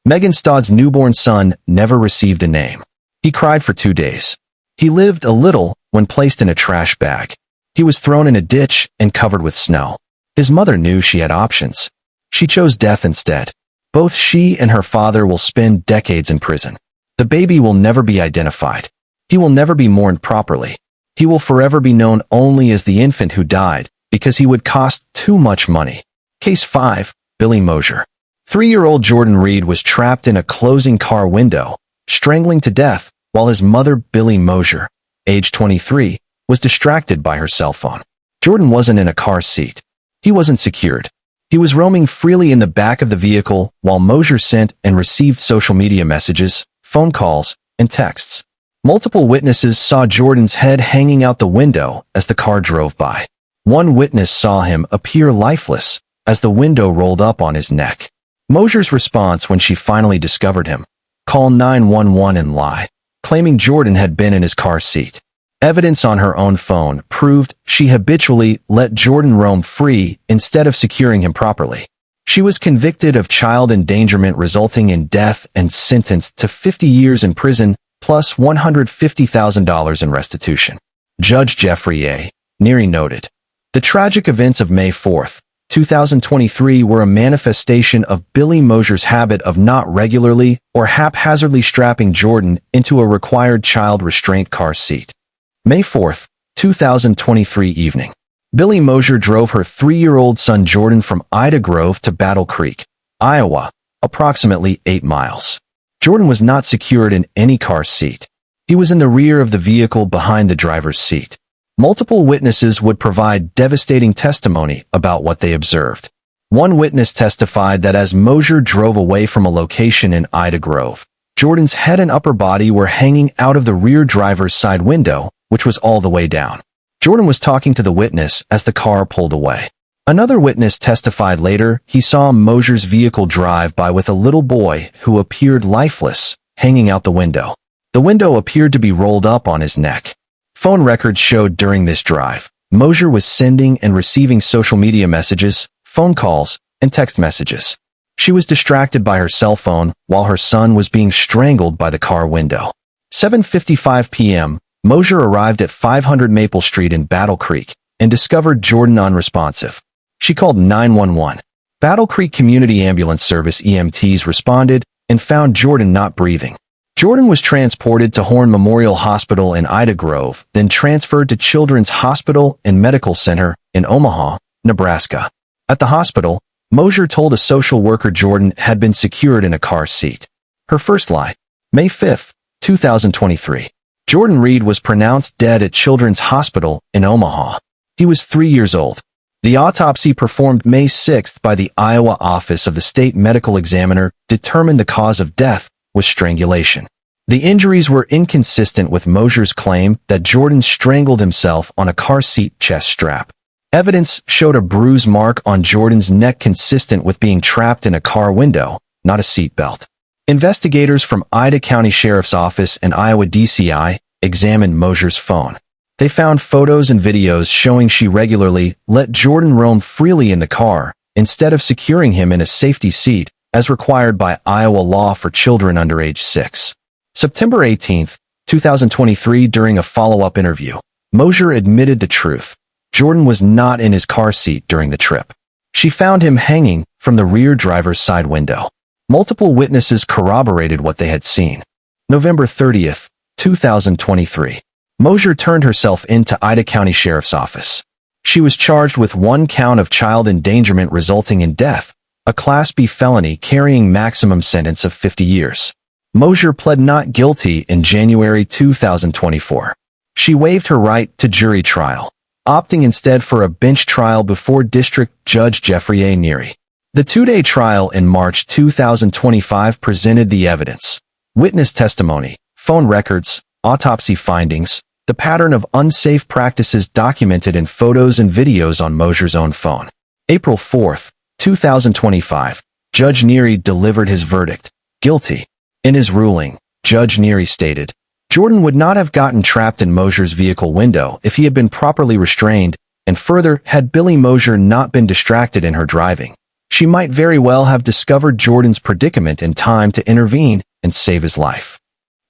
Megan Stodd's newborn son never received a name. He cried for 2 days. He lived a little when placed in a trash bag. He was thrown in a ditch and covered with snow. His mother knew she had options. She chose death instead. Both she and her father will spend decades in prison. The baby will never be identified. He will never be mourned properly. He will forever be known only as the infant who died, because he would cost too much money. Case 5, Billy Mosier. 3-year-old Jordan Reed was trapped in a closing car window, strangling to death, while his mother, Billy Mosier, age 23, was distracted by her cell phone. Jordan wasn't in a car seat. He wasn't secured. He was roaming freely in the back of the vehicle while Mosier sent and received social media messages, phone calls, and texts. Multiple witnesses saw Jordan's head hanging out the window as the car drove by. One witness saw him appear lifeless as the window rolled up on his neck. Mosier's response when she finally discovered him: call 911 and lie, claiming Jordan had been in his car seat. Evidence on her own phone proved she habitually let Jordan roam free instead of securing him properly. She was convicted of child endangerment resulting in death and sentenced to 50 years in prison plus $150,000 in restitution. Judge Jeffrey A. Neary noted, "The tragic events of May 4, 2023 were a manifestation of Billy Mosher's habit of not regularly or haphazardly strapping Jordan into a required child restraint car seat." May 4, 2023 evening. Billy Mosher drove her 3-year-old son Jordan from Ida Grove to Battle Creek, Iowa, approximately 8 miles. Jordan was not secured in any car seat. He was in the rear of the vehicle behind the driver's seat. Multiple witnesses would provide devastating testimony about what they observed. One witness testified that as Mosher drove away from a location in Ida Grove, Jordan's head and upper body were hanging out of the rear driver's side window, which was all the way down. Jordan was talking to the witness as the car pulled away. Another witness testified later he saw Mosher's vehicle drive by with a little boy who appeared lifeless, hanging out the window. The window appeared to be rolled up on his neck. Phone records showed during this drive, Mosher was sending and receiving social media messages, phone calls, and text messages. She was distracted by her cell phone while her son was being strangled by the car window. 7:55 p.m., Mosher arrived at 500 Maple Street in Battle Creek and discovered Jordan unresponsive. She called 911. Battle Creek Community Ambulance Service EMTs responded and found Jordan not breathing. Jordan was transported to Horn Memorial Hospital in Ida Grove, then transferred to Children's Hospital and Medical Center in Omaha, Nebraska. At the hospital, Mosher told a social worker Jordan had been secured in a car seat. Her first lie. May 5, 2023. Jordan Reed was pronounced dead at Children's Hospital in Omaha. He was 3 years old. The autopsy performed May 6 by the Iowa Office of the State Medical Examiner determined the cause of death was strangulation. The injuries were inconsistent with Mosher's claim that Jordan strangled himself on a car seat chest strap. Evidence showed a bruise mark on Jordan's neck consistent with being trapped in a car window, not a seat belt. Investigators from Ida County Sheriff's Office and Iowa DCI examined Mosher's phone. They found photos and videos showing she regularly let Jordan roam freely in the car instead of securing him in a safety seat as required by Iowa law for children under age 6. September 18, 2023, during a follow-up interview, Mosher admitted the truth. Jordan was not in his car seat during the trip. She found him hanging from the rear driver's side window. Multiple witnesses corroborated what they had seen. November 30, 2023. Mosher turned herself in to Ida County Sheriff's Office. She was charged with 1 count of child endangerment resulting in death, a Class B felony carrying maximum sentence of 50 years. Mosher pled not guilty in January 2024. She waived her right to jury trial, opting instead for a bench trial before District Judge Jeffrey A. Neary. The 2-day trial in March 2025 presented the evidence, witness testimony, phone records, autopsy findings, the pattern of unsafe practices documented in photos and videos on Mosher's own phone. April 4, 2025, Judge Neary delivered his verdict, guilty. In his ruling, Judge Neary stated, Jordan would not have gotten trapped in Mosher's vehicle window if he had been properly restrained, and further, had Billy Mosher not been distracted in her driving, she might very well have discovered Jordan's predicament in time to intervene and save his life.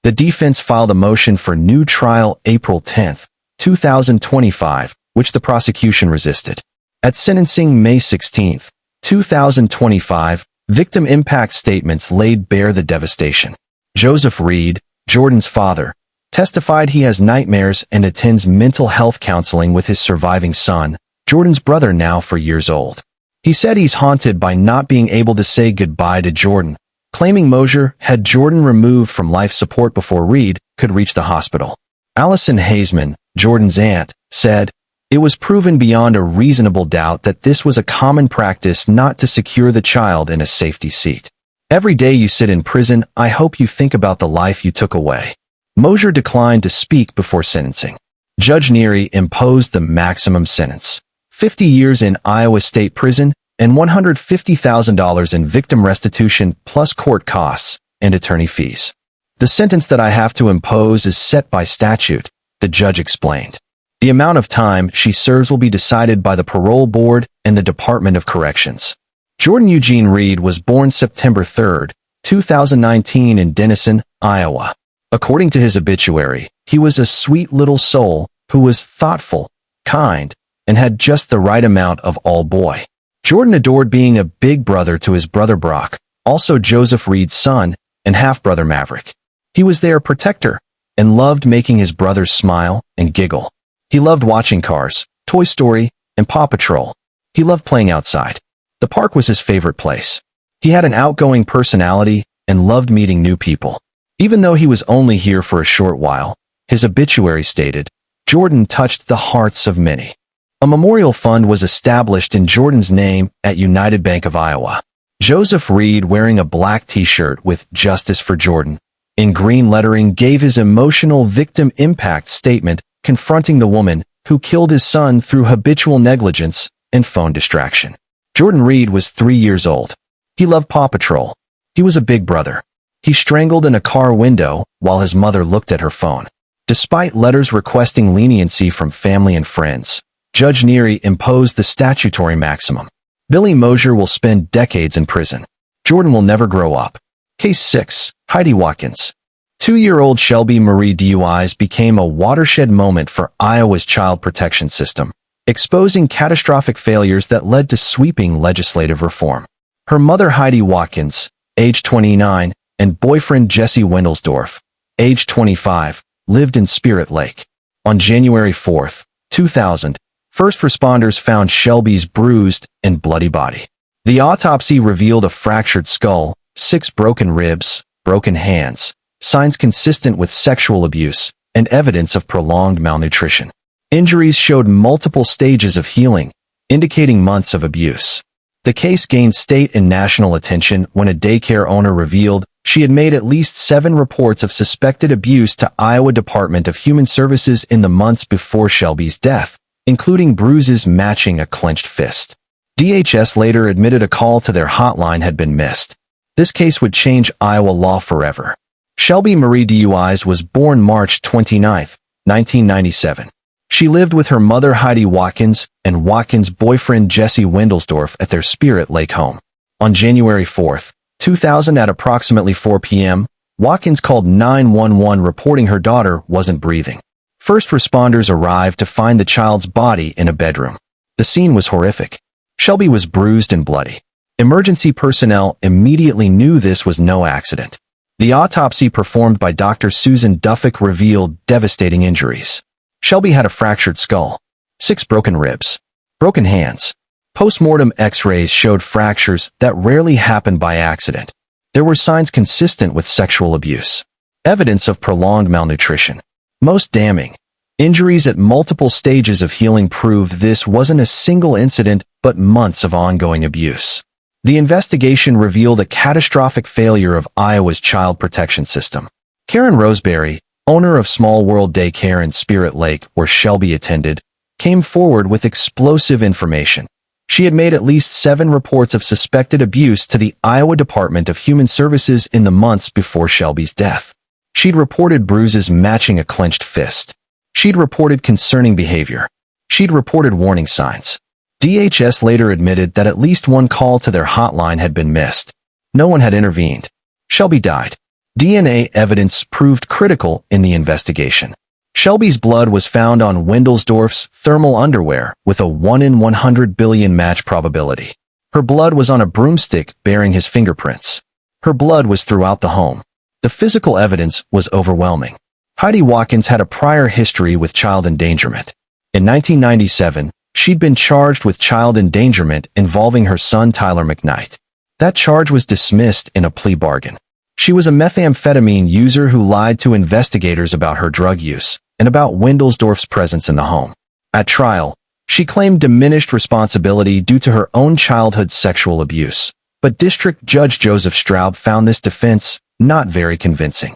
The defense filed a motion for new trial April 10, 2025, which the prosecution resisted. At sentencing May 16, 2025, victim impact statements laid bare the devastation. Joseph Reed, Jordan's father, testified he has nightmares and attends mental health counseling with his surviving son, Jordan's brother now 4 years old. He said he's haunted by not being able to say goodbye to Jordan, claiming Mosher had Jordan removed from life support before Reed could reach the hospital. Allison Haseman, Jordan's aunt, said, "It was proven beyond a reasonable doubt that this was a common practice not to secure the child in a safety seat. Every day you sit in prison, I hope you think about the life you took away." Mosher declined to speak before sentencing. Judge Neary imposed the maximum sentence, 50 years in Iowa State Prison and $150,000 in victim restitution plus court costs and attorney fees. "The sentence that I have to impose is set by statute," the judge explained. "The amount of time she serves will be decided by the parole board and the Department of Corrections." Jordan Eugene Reed was born September 3, 2019 in Denison, Iowa. According to his obituary, he was a sweet little soul who was thoughtful, kind, and had just the right amount of all boy. Jordan adored being a big brother to his brother Brock, also Joseph Reed's son, and half-brother Maverick. He was their protector, and loved making his brothers smile and giggle. He loved watching Cars, Toy Story, and Paw Patrol. He loved playing outside. The park was his favorite place. He had an outgoing personality and loved meeting new people. Even though he was only here for a short while, his obituary stated, Jordan touched the hearts of many. A memorial fund was established in Jordan's name at United Bank of Iowa. Joseph Reed, wearing a black t-shirt with Justice for Jordan in green lettering, gave his emotional victim impact statement confronting the woman who killed his son through habitual negligence and phone distraction. Jordan Reed was 3 years old. He loved Paw Patrol. He was a big brother. He strangled in a car window while his mother looked at her phone. Despite letters requesting leniency from family and friends, Judge Neary imposed the statutory maximum. Billy Mosier will spend decades in prison. Jordan will never grow up. Case 6. Heidi Watkins. 2-year-old Shelby Duis became a watershed moment for Iowa's child protection system, exposing catastrophic failures that led to sweeping legislative reform. Her mother Heidi Watkins, age 29, and boyfriend Jesse Wendelsdorf, age 25, lived in Spirit Lake. On January 4, 2000, first responders found Shelby's bruised and bloody body. The autopsy revealed a fractured skull, 6 broken ribs, broken hands, signs consistent with sexual abuse, and evidence of prolonged malnutrition. Injuries showed multiple stages of healing, indicating months of abuse. The case gained state and national attention when a daycare owner revealed she had made at least 7 reports of suspected abuse to Iowa Department of Human Services in the months before Shelby's death, including bruises matching a clenched fist. DHS later admitted a call to their hotline had been missed. This case would change Iowa law forever. Shelby Duis was born March 29, 1997. She lived with her mother Heidi Watkins and Watkins' boyfriend Jesse Wendelsdorf at their Spirit Lake home. On January 4, 2000 at approximately 4 p.m., Watkins called 911 reporting her daughter wasn't breathing. First responders arrived to find the child's body in a bedroom. The scene was horrific. Shelby was bruised and bloody. Emergency personnel immediately knew this was no accident. The autopsy performed by Dr. Susan Duffick revealed devastating injuries. Shelby had a fractured skull, 6 broken ribs, broken hands. Post-mortem x-rays showed fractures that rarely happen by accident. There were signs consistent with sexual abuse. Evidence of prolonged malnutrition. Most damning, injuries at multiple stages of healing proved this wasn't a single incident but months of ongoing abuse. The investigation revealed a catastrophic failure of Iowa's child protection system. Karen Roseberry, owner of Small World Daycare in Spirit Lake, where Shelby attended, came forward with explosive information. She had made at least 7 reports of suspected abuse to the Iowa Department of Human Services in the months before Shelby's death. She'd reported bruises matching a clenched fist. She'd reported concerning behavior. She'd reported warning signs. DHS later admitted that at least 1 call to their hotline had been missed. No one had intervened. Shelby died. DNA evidence proved critical in the investigation. Shelby's blood was found on Wendelsdorf's thermal underwear with a 1 in 100 billion match probability. Her blood was on a broomstick bearing his fingerprints. Her blood was throughout the home. The physical evidence was overwhelming. Heidi Watkins had a prior history with child endangerment. In 1997, she'd been charged with child endangerment involving her son Tyler McKnight. That charge was dismissed in a plea bargain. She was a methamphetamine user who lied to investigators about her drug use and about Wendelsdorf's presence in the home. At trial, she claimed diminished responsibility due to her own childhood sexual abuse, but District Judge Joseph Straub found this defense not very convincing.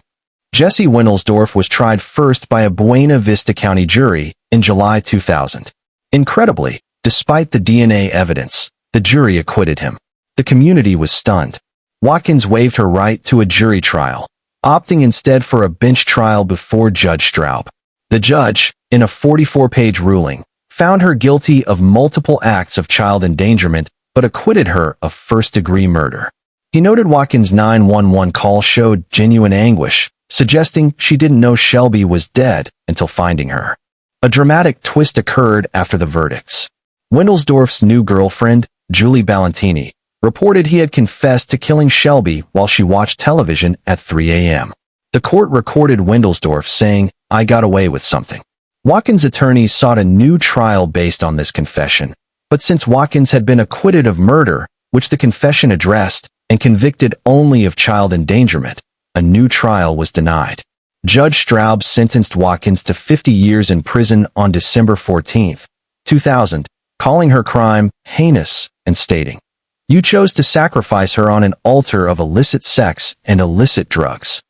Jesse Wendelsdorf was tried first by a Buena Vista County jury in July 2000. Incredibly, despite the DNA evidence, the jury acquitted him. The community was stunned. Watkins waived her right to a jury trial, opting instead for a bench trial before Judge Straub. The judge, in a 44-page ruling, found her guilty of multiple acts of child endangerment but acquitted her of first-degree murder. He noted Watkins' 911 call showed genuine anguish, suggesting she didn't know Shelby was dead until finding her. A dramatic twist occurred after the verdicts. Windelsdorf's new girlfriend, Julie Ballantini, reported he had confessed to killing Shelby while she watched television at 3 a.m. The court recorded Windelsdorf saying, "I got away with something." Watkins' attorneys sought a new trial based on this confession, but since Watkins had been acquitted of murder, which the confession addressed, and convicted only of child endangerment, a new trial was denied. Judge Straub sentenced Watkins to 50 years in prison on December 14, 2000, calling her crime heinous and stating, "You chose to sacrifice her on an altar of illicit sex and illicit drugs."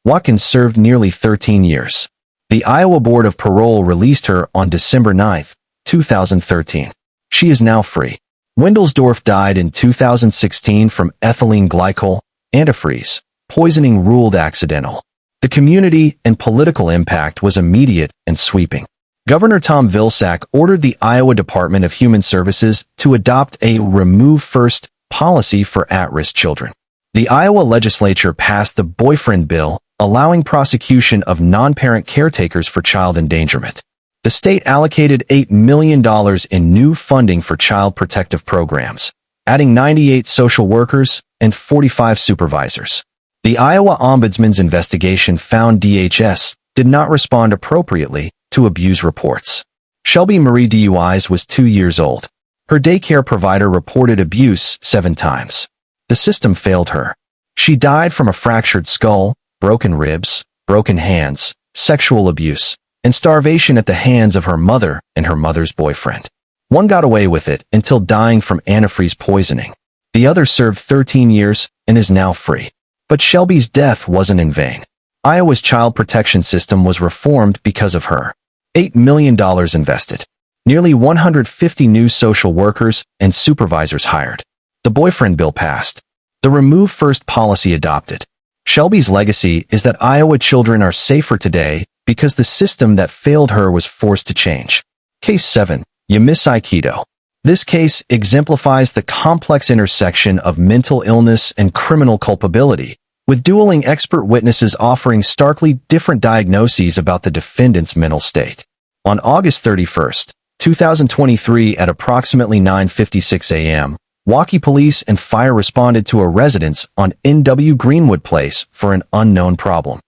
Watkins served nearly 13 years. The Iowa Board of Parole released her on December 9, 2013. She is now free. Windelsdorf died in 2016 from ethylene glycol, antifreeze, poisoning ruled accidental. The community and political impact was immediate and sweeping. Governor Tom Vilsack ordered the Iowa Department of Human Services to adopt a remove first policy for at-risk children. The Iowa legislature passed the boyfriend bill, allowing prosecution of non-parent caretakers for child endangerment. The state allocated $8 million in new funding for child protective programs, adding 98 social workers and 45 supervisors. The Iowa Ombudsman's investigation found DHS did not respond appropriately to abuse reports. Shelby Marie Duis was 2 years old. Her daycare provider reported abuse 7 times. The system failed her. She died from a fractured skull, broken ribs, broken hands, sexual abuse, and starvation at the hands of her mother and her mother's boyfriend. One got away with it until dying from antifreeze poisoning. The other served 13 years and is now free. But Shelby's death wasn't in vain. Iowa's child protection system was reformed because of her. $8 million invested. Nearly 150 new social workers and supervisors hired. The boyfriend bill passed. The Remove First policy adopted. Shelby's legacy is that Iowa children are safer today because the system that failed her was forced to change. Case 7. Yamisai Kehoe. This case exemplifies the complex intersection of mental illness and criminal culpability, with dueling expert witnesses offering starkly different diagnoses about the defendant's mental state. On August 31, 2023 at approximately 9:56 a.m., Waukee police and fire responded to a residence on N.W. Greenwood Place for an unknown problem.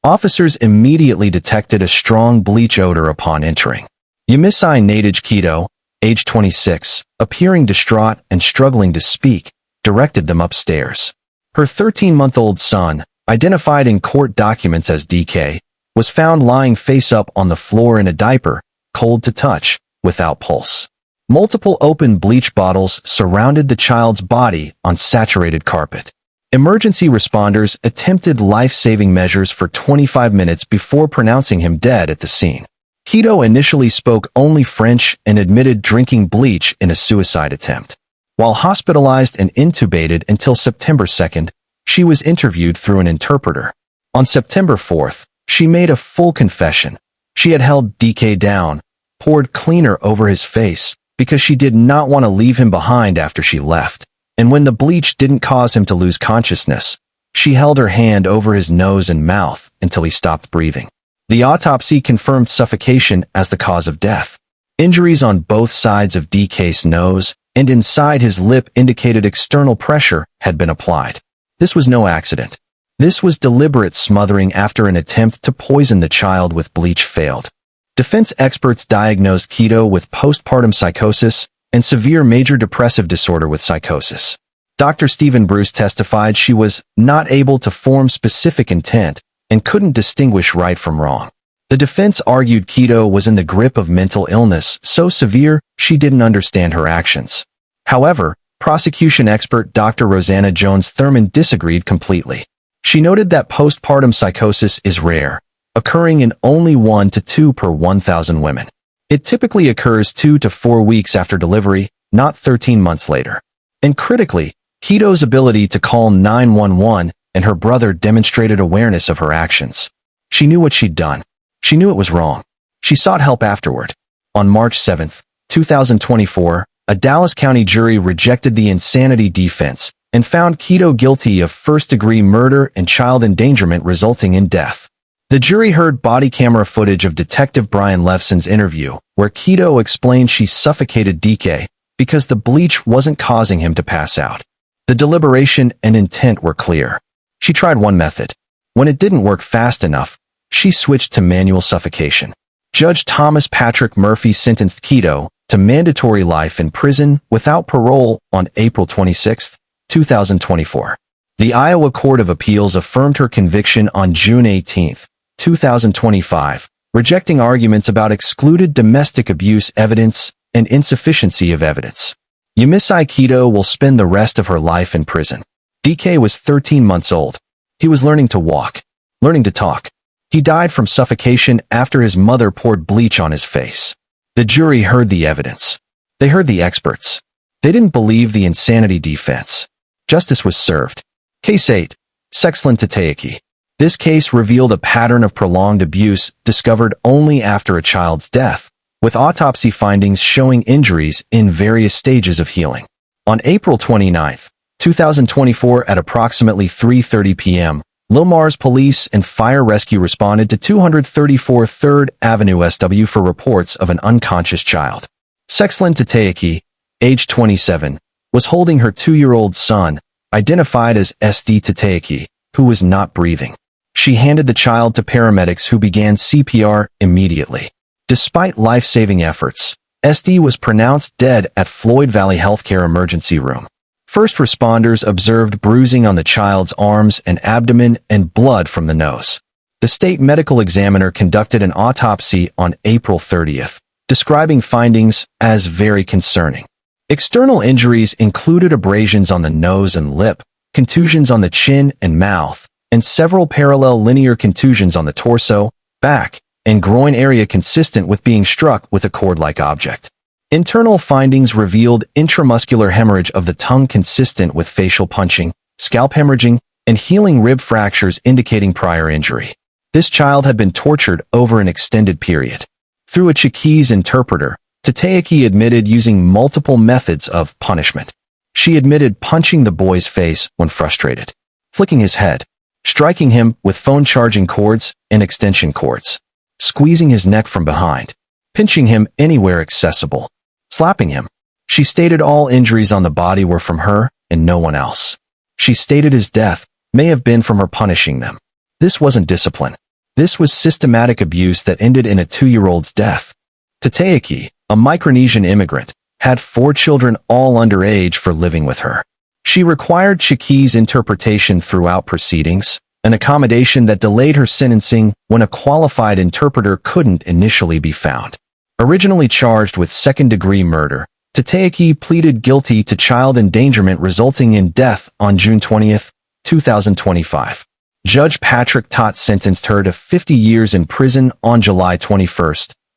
Officers immediately detected a strong bleach odor upon entering. Yamisai Nadege Kehoe, age 26, appearing distraught and struggling to speak, directed them upstairs. Her 13-month-old son, identified in court documents as DK, was found lying face up on the floor in a diaper, cold to touch, without pulse. Multiple open bleach bottles surrounded the child's body on saturated carpet. Emergency responders attempted life-saving measures for 25 minutes before pronouncing him dead at the scene. Kehoe initially spoke only French and admitted drinking bleach in a suicide attempt. While hospitalized and intubated until September 2nd, she was interviewed through an interpreter. On September 4th, she made a full confession. She had held DK down, poured cleaner over his face, because she did not want to leave him behind after she left, and when the bleach didn't cause him to lose consciousness, she held her hand over his nose and mouth until he stopped breathing. The autopsy confirmed suffocation as the cause of death. Injuries on both sides of DK's nose and inside his lip indicated external pressure had been applied. This was no accident. This was deliberate smothering after an attempt to poison the child with bleach failed. Defense experts diagnosed Kehoe with postpartum psychosis and severe major depressive disorder with psychosis. Dr. Stephen Bruce testified she was not able to form specific intent and couldn't distinguish right from wrong. The defense argued Kehoe was in the grip of mental illness so severe she didn't understand her actions. However, prosecution expert Dr. Rosanna Jones Thurman disagreed completely. She noted that postpartum psychosis is rare, occurring in only 1 to 2 per 1,000 women. It typically occurs 2 to 4 weeks after delivery, not 13 months later. And critically, Kehoe's ability to call 911 and her brother demonstrated awareness of her actions. She knew what she'd done. She knew it was wrong. She sought help afterward. On March 7, 2024, a Dallas County jury rejected the insanity defense and found Kehoe guilty of first-degree murder and child endangerment resulting in death. The jury heard body camera footage of Detective Brian Levson's interview, where Kehoe explained she suffocated DK because the bleach wasn't causing him to pass out. The deliberation and intent were clear. She tried one method. When it didn't work fast enough, she switched to manual suffocation. Judge Thomas Patrick Murphy sentenced Kehoe to mandatory life in prison without parole on April 26, 2024. The Iowa Court of Appeals affirmed her conviction on June 18, 2025, rejecting arguments about excluded domestic abuse evidence and insufficiency of evidence. Yamisai Kehoe will spend the rest of her life in prison. DK was 13 months old. He was learning to walk, learning to talk. He died from suffocation after his mother poured bleach on his face. The jury heard the evidence. They heard the experts. They didn't believe the insanity defense. Justice was served. Case 8. Sexland Tateyaki. This case revealed a pattern of prolonged abuse discovered only after a child's death, with autopsy findings showing injuries in various stages of healing. On April 29, 2024 at approximately 3:30 p.m., Lil-Mars Police and Fire Rescue responded to 234 3rd Avenue SW for reports of an unconscious child. Sexland Tateyaki, age 27, was holding her 2-year-old son, identified as SD Tateyaki, who was not breathing. She handed the child to paramedics who began CPR immediately. Despite life-saving efforts, SD was pronounced dead at Floyd Valley Healthcare Emergency Room. First responders observed bruising on the child's arms and abdomen and blood from the nose. The state medical examiner conducted an autopsy on April 30th, describing findings as very concerning. External injuries included abrasions on the nose and lip, contusions on the chin and mouth, and several parallel linear contusions on the torso, back, and groin area consistent with being struck with a cord-like object. Internal findings revealed intramuscular hemorrhage of the tongue consistent with facial punching, scalp hemorrhaging, and healing rib fractures indicating prior injury. This child had been tortured over an extended period. Through a Chinese interpreter, Tateyaki admitted using multiple methods of punishment. She admitted punching the boy's face when frustrated, flicking his head, striking him with phone charging cords and extension cords, squeezing his neck from behind, pinching him anywhere accessible, slapping him. She stated all injuries on the body were from her and no one else. She stated his death may have been from her punishing them. This wasn't discipline. This was systematic abuse that ended in a 2-year-old's death. Tateyaki, a Micronesian immigrant, had 4 children all underage for living with her. She required Chinese interpretation throughout proceedings, an accommodation that delayed her sentencing when a qualified interpreter couldn't initially be found. Originally charged with second-degree murder, Tateyaki pleaded guilty to child endangerment resulting in death on June 20, 2025. Judge Patrick Tott sentenced her to 50 years in prison on July 21,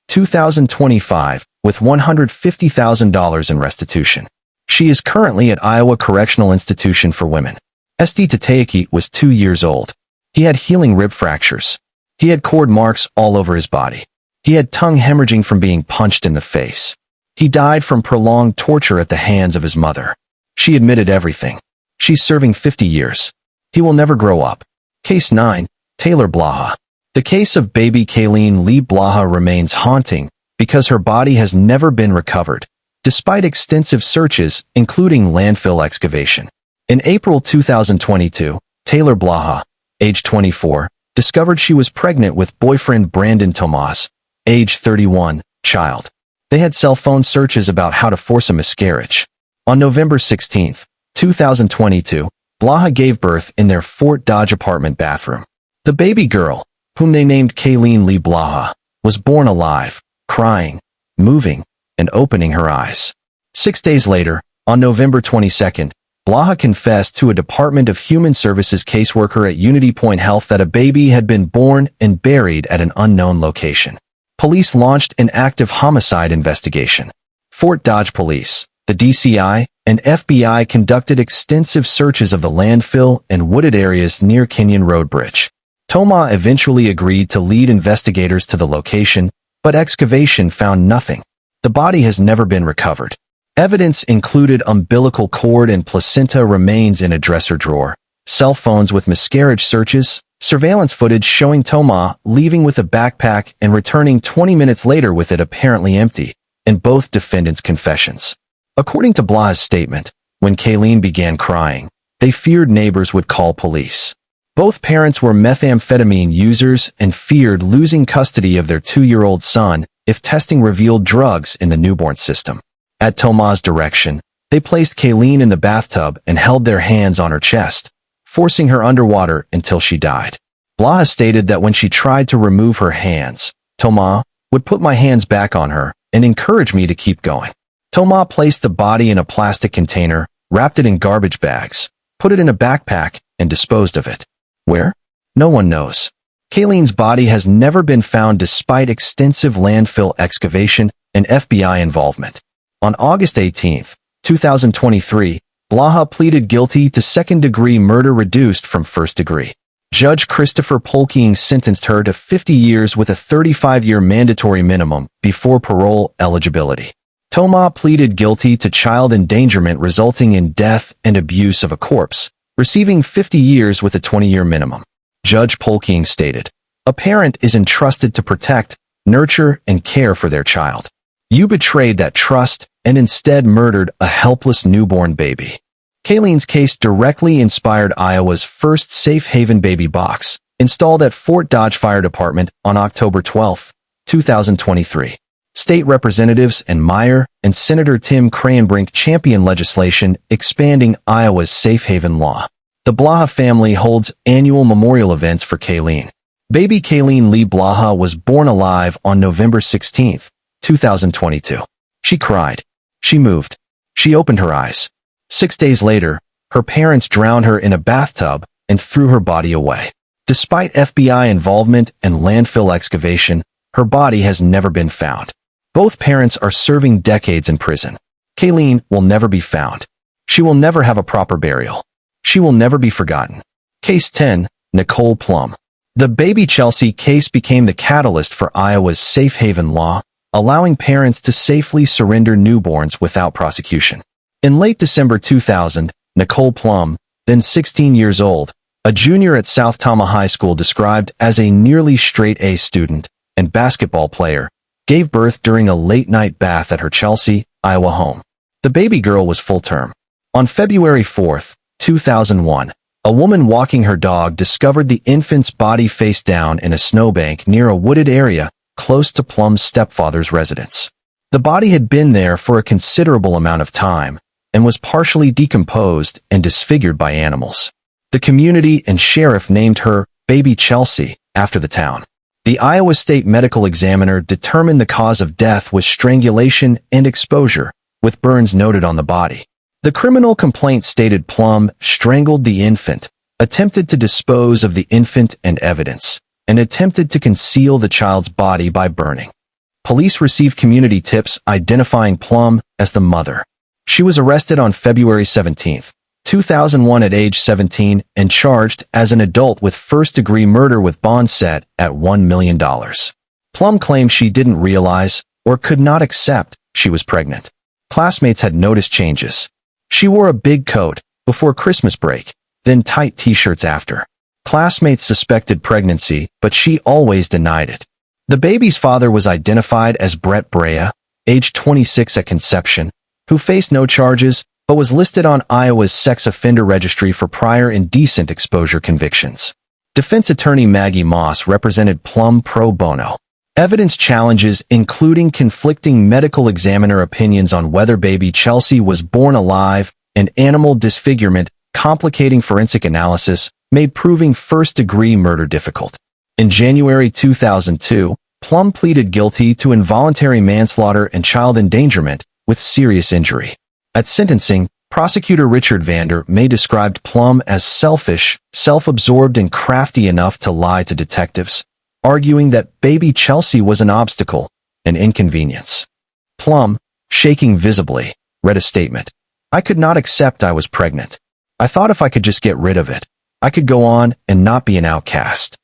2025, with $150,000 in restitution. She is currently at Iowa Correctional Institution for Women. SD Tateyaki was 2 years old. He had healing rib fractures. He had cord marks all over his body. He had tongue hemorrhaging from being punched in the face. He died from prolonged torture at the hands of his mother. She admitted everything. She's serving 50 years. He will never grow up. Case 9. Taylor Blaha. The case of baby Kayleen Lee Blaha remains haunting because her body has never been recovered, despite extensive searches, including landfill excavation. In April 2022, Taylor Blaha, age 24, discovered she was pregnant with boyfriend Brandon Tomas, age 31, child. They had cell phone searches about how to force a miscarriage. On November 16, 2022, Blaha gave birth in their Fort Dodge apartment bathroom. The baby girl, whom they named Kayleen Lee Blaha, was born alive, crying, moving, and opening her eyes. 6 days later, on November 22nd, Blaha confessed to a Department of Human Services caseworker at Unity Point Health that a baby had been born and buried at an unknown location. Police launched an active homicide investigation. Fort Dodge Police, the DCI, and FBI conducted extensive searches of the landfill and wooded areas near Kenyon Road Bridge. Toma eventually agreed to lead investigators to the location, but excavation found nothing. The body has never been recovered. Evidence included umbilical cord and placenta remains in a dresser drawer, cell phones with miscarriage searches, surveillance footage showing Toma leaving with a backpack and returning 20 minutes later with it apparently empty, and both defendants' confessions. According to Blaha's statement, when Kayleen began crying, they feared neighbors would call police. Both parents were methamphetamine users and feared losing custody of their 2-year-old son if testing revealed drugs in the newborn system. At Toma's direction, they placed Kayleen in the bathtub and held their hands on her chest, forcing her underwater until she died. Blaha stated that when she tried to remove her hands, Toma would put my hands back on her and encourage me to keep going. Toma placed the body in a plastic container, wrapped it in garbage bags, put it in a backpack, and disposed of it. Where? No one knows. Kayleen's body has never been found despite extensive landfill excavation and FBI involvement. On August 18, 2023, Blaha pleaded guilty to second-degree murder reduced from first-degree. Judge Christopher Polking sentenced her to 50 years with a 35-year mandatory minimum before parole eligibility. Toma pleaded guilty to child endangerment resulting in death and abuse of a corpse, receiving 50 years with a 20-year minimum. Judge Polking stated, "A parent is entrusted to protect, nurture, and care for their child. You betrayed that trust and instead murdered a helpless newborn baby." Kayleen's case directly inspired Iowa's first safe haven baby box, installed at Fort Dodge Fire Department on October 12, 2023. State Representatives Ann Meyer and Senator Tim Cranbrink championed legislation expanding Iowa's safe haven law. The Blaha family holds annual memorial events for Kayleen. Baby Kayleen Lee Blaha was born alive on November 16, 2022. She cried. She moved. She opened her eyes. 6 days later, her parents drowned her in a bathtub and threw her body away. Despite FBI involvement and landfill excavation, her body has never been found. Both parents are serving decades in prison. Kayleen will never be found. She will never have a proper burial. She will never be forgotten. Case 10, Nicole Plum. The Baby Chelsea case became the catalyst for Iowa's safe haven law, allowing parents to safely surrender newborns without prosecution. In late December 2000, Nicole Plum, then 16 years old, a junior at South Tama High School described as a nearly straight-A student and basketball player, gave birth during a late-night bath at her Chelsea, Iowa home. The baby girl was full-term. On February 4, 2001, a woman walking her dog discovered the infant's body face down in a snowbank near a wooded area close to Plum's stepfather's residence. The body had been there for a considerable amount of time and was partially decomposed and disfigured by animals. The community and sheriff named her Baby Chelsea after the town. The Iowa State Medical Examiner determined the cause of death was strangulation and exposure, with burns noted on the body. The criminal complaint stated Plum strangled the infant, attempted to dispose of the infant and evidence, and attempted to conceal the child's body by burning. Police received community tips identifying Plum as the mother. She was arrested on February 17, 2001 at age 17 and charged as an adult with first-degree murder with bond set at $1 million. Plum claimed she didn't realize or could not accept she was pregnant. Classmates had noticed changes. She wore a big coat before Christmas break, then tight t-shirts after. Classmates suspected pregnancy, but she always denied it. The baby's father was identified as Brett Brea, age 26 at conception, who faced no charges but was listed on Iowa's sex offender registry for prior indecent exposure convictions. Defense attorney Maggie Moss represented Plum pro bono. Evidence challenges, including conflicting medical examiner opinions on whether baby Chelsea was born alive and animal disfigurement, complicating forensic analysis, made proving first-degree murder difficult. In January 2002, Plum pleaded guilty to involuntary manslaughter and child endangerment with serious injury. At sentencing, prosecutor Richard Vander May described Plum as selfish, self-absorbed, and crafty enough to lie to detectives, arguing that baby Chelsea was an obstacle, an inconvenience. Plum, shaking visibly, read a statement. "I could not accept I was pregnant. I thought if I could just get rid of it, I could go on and not be an outcast."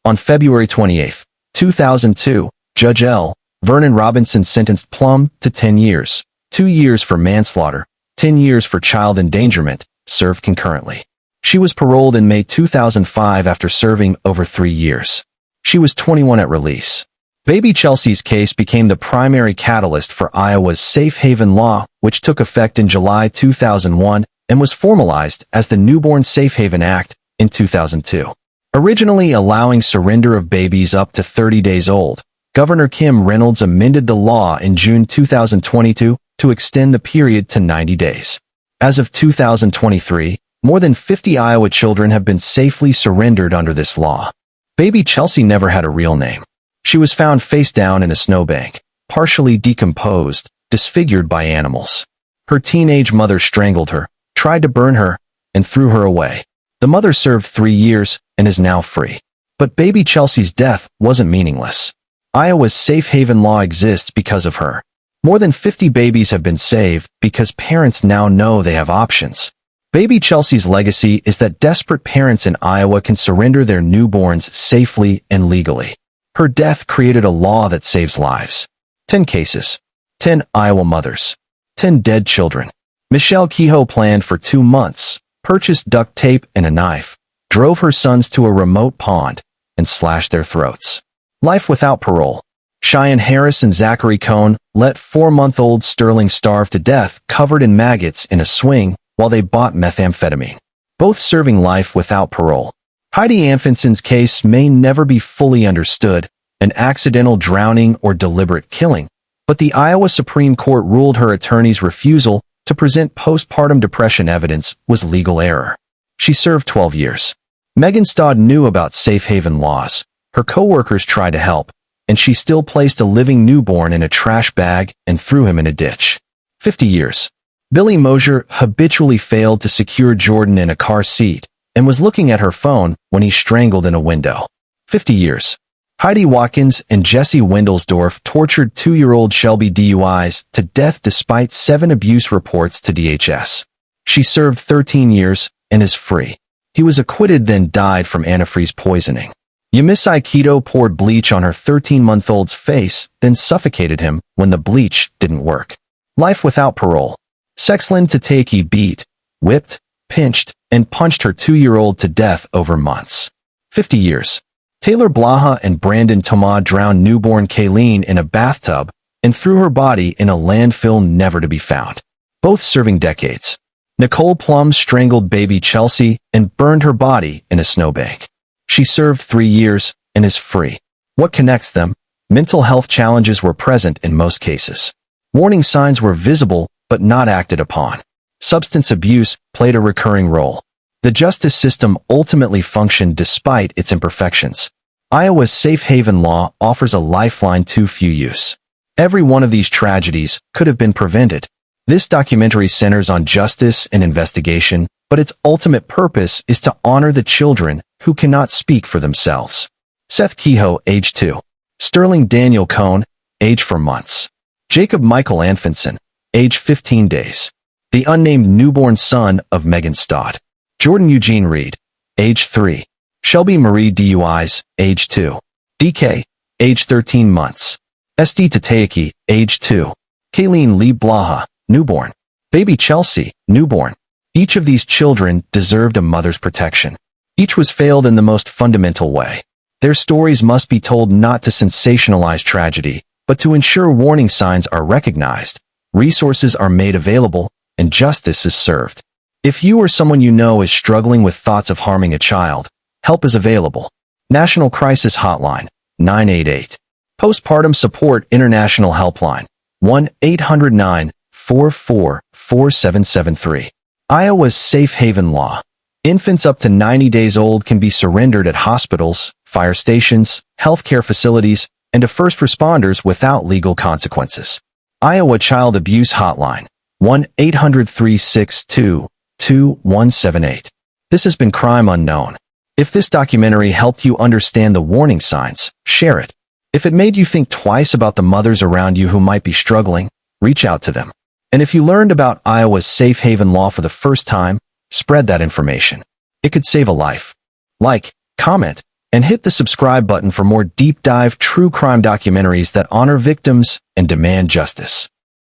On February 28, 2002, Judge L. Vernon Robinson sentenced Plum to 10 years, 2 years for manslaughter, 10 years for child endangerment, served concurrently. She was paroled in May 2005 after serving over 3 years. She was 21 at release. Baby Chelsea's case became the primary catalyst for Iowa's safe haven law, which took effect in July 2001 and was formalized as the Newborn Safe Haven Act in 2002. Originally allowing surrender of babies up to 30 days old, Governor Kim Reynolds amended the law in June 2022 to extend the period to 90 days. As of 2023, more than 50 Iowa children have been safely surrendered under this law. Baby Chelsea never had a real name. She was found face down in a snowbank, partially decomposed, disfigured by animals. Her teenage mother strangled her, tried to burn her, and threw her away. The mother served 3 years and is now free. But baby Chelsea's death wasn't meaningless. Iowa's safe haven law exists because of her. More than 50 babies have been saved because parents now know they have options. Baby Chelsea's legacy is that desperate parents in Iowa can surrender their newborns safely and legally. Her death created a law that saves lives. 10 cases. 10 Iowa mothers. 10 dead children. Michelle Kehoe planned for 2 months, purchased duct tape and a knife, drove her sons to a remote pond, and slashed their throats. Life without parole. Cheyenne Harris and Zachary Cohn let 4-month-old Sterling starve to death covered in maggots in a swing while they bought methamphetamine. Both serving life without parole. Heidi Anfinson's case may never be fully understood, an accidental drowning or deliberate killing, but the Iowa Supreme Court ruled her attorney's refusal to present postpartum depression evidence was legal error. She served 12 years. Megan Stodd knew about safe haven laws. Her co-workers tried to help, and she still placed a living newborn in a trash bag and threw him in a ditch. 50 years. Billy Mosier habitually failed to secure Jordan in a car seat and was looking at her phone when he strangled in a window. 50 years. Heidi Watkins and Jesse Wendelsdorf tortured 2-year-old Shelby Duis to death despite 7 abuse reports to DHS. She served 13 years and is free. He was acquitted then died from antifreeze poisoning. Yamisai Keto poured bleach on her 13-month-old's face, then suffocated him when the bleach didn't work. Life without parole. Sexlyn Tateki beat, whipped, pinched, and punched her 2-year-old to death over months. 50 years. Taylor Blaha and Brandon Thomas drowned newborn Kayleen in a bathtub and threw her body in a landfill never to be found. Both serving decades. Nicole Plum strangled baby Chelsea and burned her body in a snowbank. She served 3 years and is free. What connects them? Mental health challenges were present in most cases. Warning signs were visible but not acted upon. Substance abuse played a recurring role. The justice system ultimately functioned despite its imperfections. Iowa's safe haven law offers a lifeline too few use. Every one of these tragedies could have been prevented. This documentary centers on justice and investigation, but its ultimate purpose is to honor the children who cannot speak for themselves. Seth Kehoe, age 2. Sterling Daniel Cohn, age 4 months. Jacob Michael Anfinson, age 15 days. The unnamed newborn son of Megan Stodd. Jordan Eugene Reed, age 3. Shelby Marie Duis, age 2. DK, age 13 months. SD Tateki, age 2. Kayleen Lee Blaha, newborn. Baby Chelsea, newborn. Each of these children deserved a mother's protection. Each was failed in the most fundamental way. Their stories must be told not to sensationalize tragedy, but to ensure warning signs are recognized, resources are made available, and justice is served. If you or someone you know is struggling with thoughts of harming a child, help is available. National Crisis Hotline, 988. Postpartum Support International Helpline, 1-800-944-4773. Iowa's Safe Haven Law. Infants up to 90 days old can be surrendered at hospitals, fire stations, healthcare facilities, and to first responders without legal consequences. Iowa Child Abuse Hotline, 1-800-362-2178. This has been Crime Unknown. If this documentary helped you understand the warning signs, share it. If it made you think twice about the mothers around you who might be struggling, reach out to them. And if you learned about Iowa's safe haven law for the first time, spread that information. It could save a life. Like, comment, and hit the subscribe button for more deep dive true crime documentaries that honor victims and demand justice.